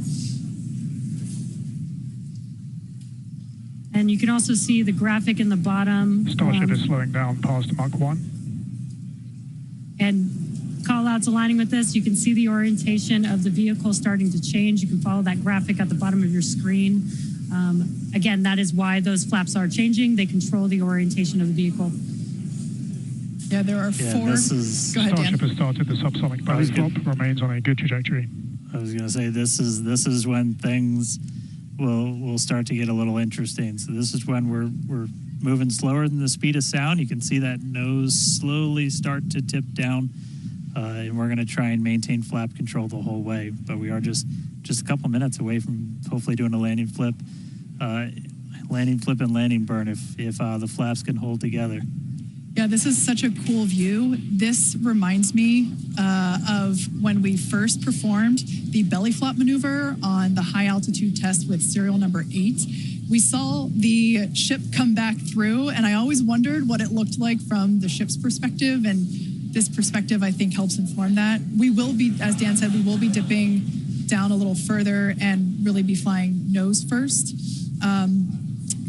And you can also see the graphic in the bottom. Starship is slowing down past Mach 1. And call outs aligning with this. You can see the orientation of the vehicle starting to change. You can follow that graphic at the bottom of your screen. Again, that is why those flaps are changing. They control the orientation of the vehicle. Yeah, there are 4. Go ahead, Dan. Starship has started the subsonic belly flop, remains on a good trajectory. I was going to say this is when things will start to get a little interesting. So this is when we're moving slower than the speed of sound. You can see that nose slowly start to tip down, and we're going to try and maintain flap control the whole way. But we are just just a couple minutes away from hopefully doing a landing flip and landing burn if the flaps can hold together. Yeah, this is such a cool view. This reminds me of when we first performed the belly flop maneuver on the high altitude test with serial number 8. We saw the ship come back through, and I always wondered what it looked like from the ship's perspective, and this perspective, I think, helps inform that. We will be, as Dan said, we will be dipping down a little further and really be flying nose first.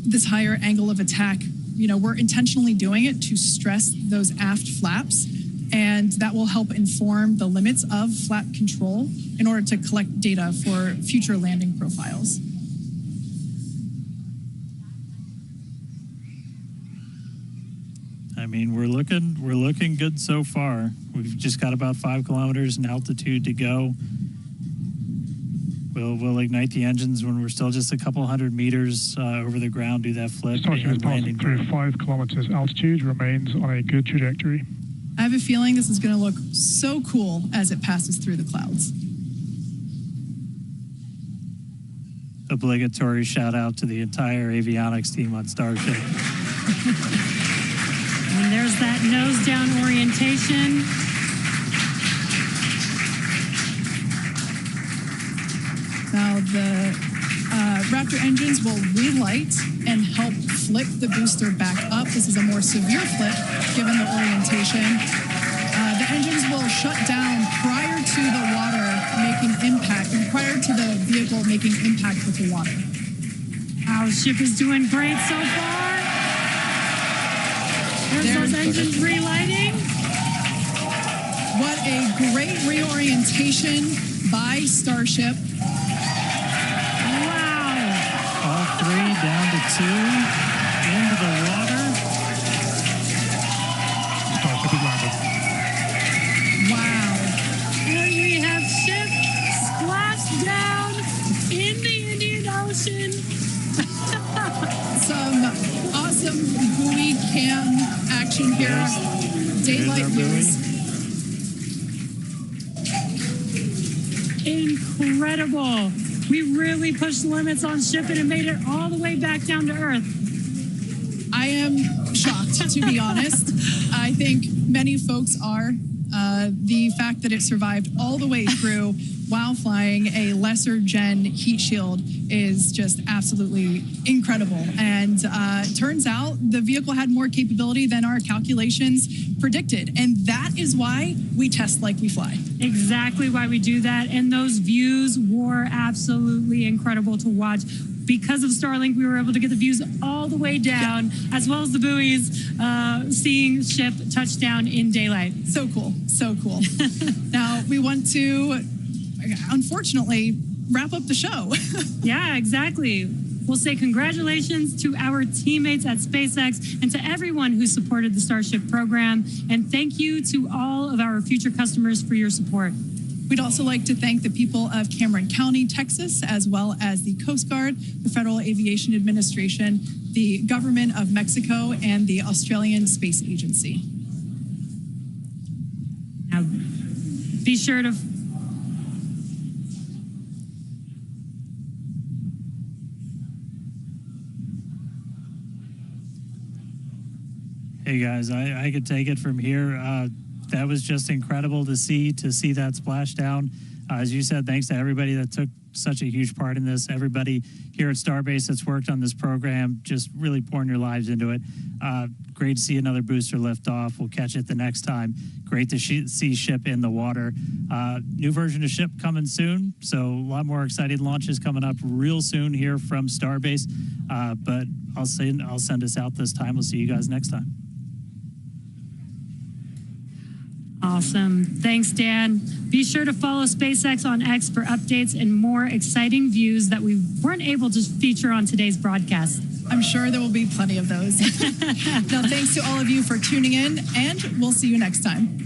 This higher angle of attack, we're intentionally doing it to stress those aft flaps, and that will help inform the limits of flap control in order to collect data for future landing profiles. I mean, we're looking good so far. We've just got about 5 kilometers in altitude to go. We'll ignite the engines when we're still just a couple hundred meters over the ground, do that flip. Starship is passing through 5 kilometers altitude, remains on a good trajectory. I have a feeling this is going to look so cool as it passes through the clouds. Obligatory shout out to the entire avionics team on Starship. And there's that nose down orientation. Now the Raptor engines will relight and help flip the booster back up. This is a more severe flip given the orientation. The engines will shut down prior to the water making impact, prior to the vehicle making impact with the water. Our ship is doing great so far. There's those engines relighting. What a great reorientation by Starship. Wow. All 3 down to 2 into the water. Starship is landed. Wow. And we have ship splashed down in the Indian Ocean. Some awesome buoy cam action here. Daylight views. Incredible. We really pushed the limits on ship and it made it all the way back down to Earth. I am shocked, to be honest. I think many folks are. The fact that it survived all the way through while flying a lesser gen heat shield is just absolutely incredible. And turns out the vehicle had more capability than our calculations predicted. And that is why we test like we fly. Exactly why we do that. And those views were absolutely incredible to watch. Because of Starlink, we were able to get the views all the way down, as well as the buoys, seeing ship touch down in daylight. So cool. So cool. Now, we want to, unfortunately, wrap up the show. Yeah, exactly. We'll say congratulations to our teammates at SpaceX and to everyone who supported the Starship program. And thank you to all of our future customers for your support. We'd also like to thank the people of Cameron County, Texas, as well as the Coast Guard, the Federal Aviation Administration, the Government of Mexico, and the Australian Space Agency. Now, be sure to... Hey guys, I could take it from here. That was just incredible to see that splashdown. As you said, thanks to everybody that took such a huge part in this. Everybody here at Starbase that's worked on this program, just really pouring your lives into it. Great to see another booster lift off. We'll catch it the next time. Great to see ship in the water. New version of ship coming soon. So a lot more exciting launches coming up real soon here from Starbase. But I'll send us out this time. We'll see you guys next time. Awesome. Thanks, Dan. Be sure to follow SpaceX on X for updates and more exciting views that we weren't able to feature on today's broadcast. I'm sure there will be plenty of those. Now, thanks to all of you for tuning in, and we'll see you next time.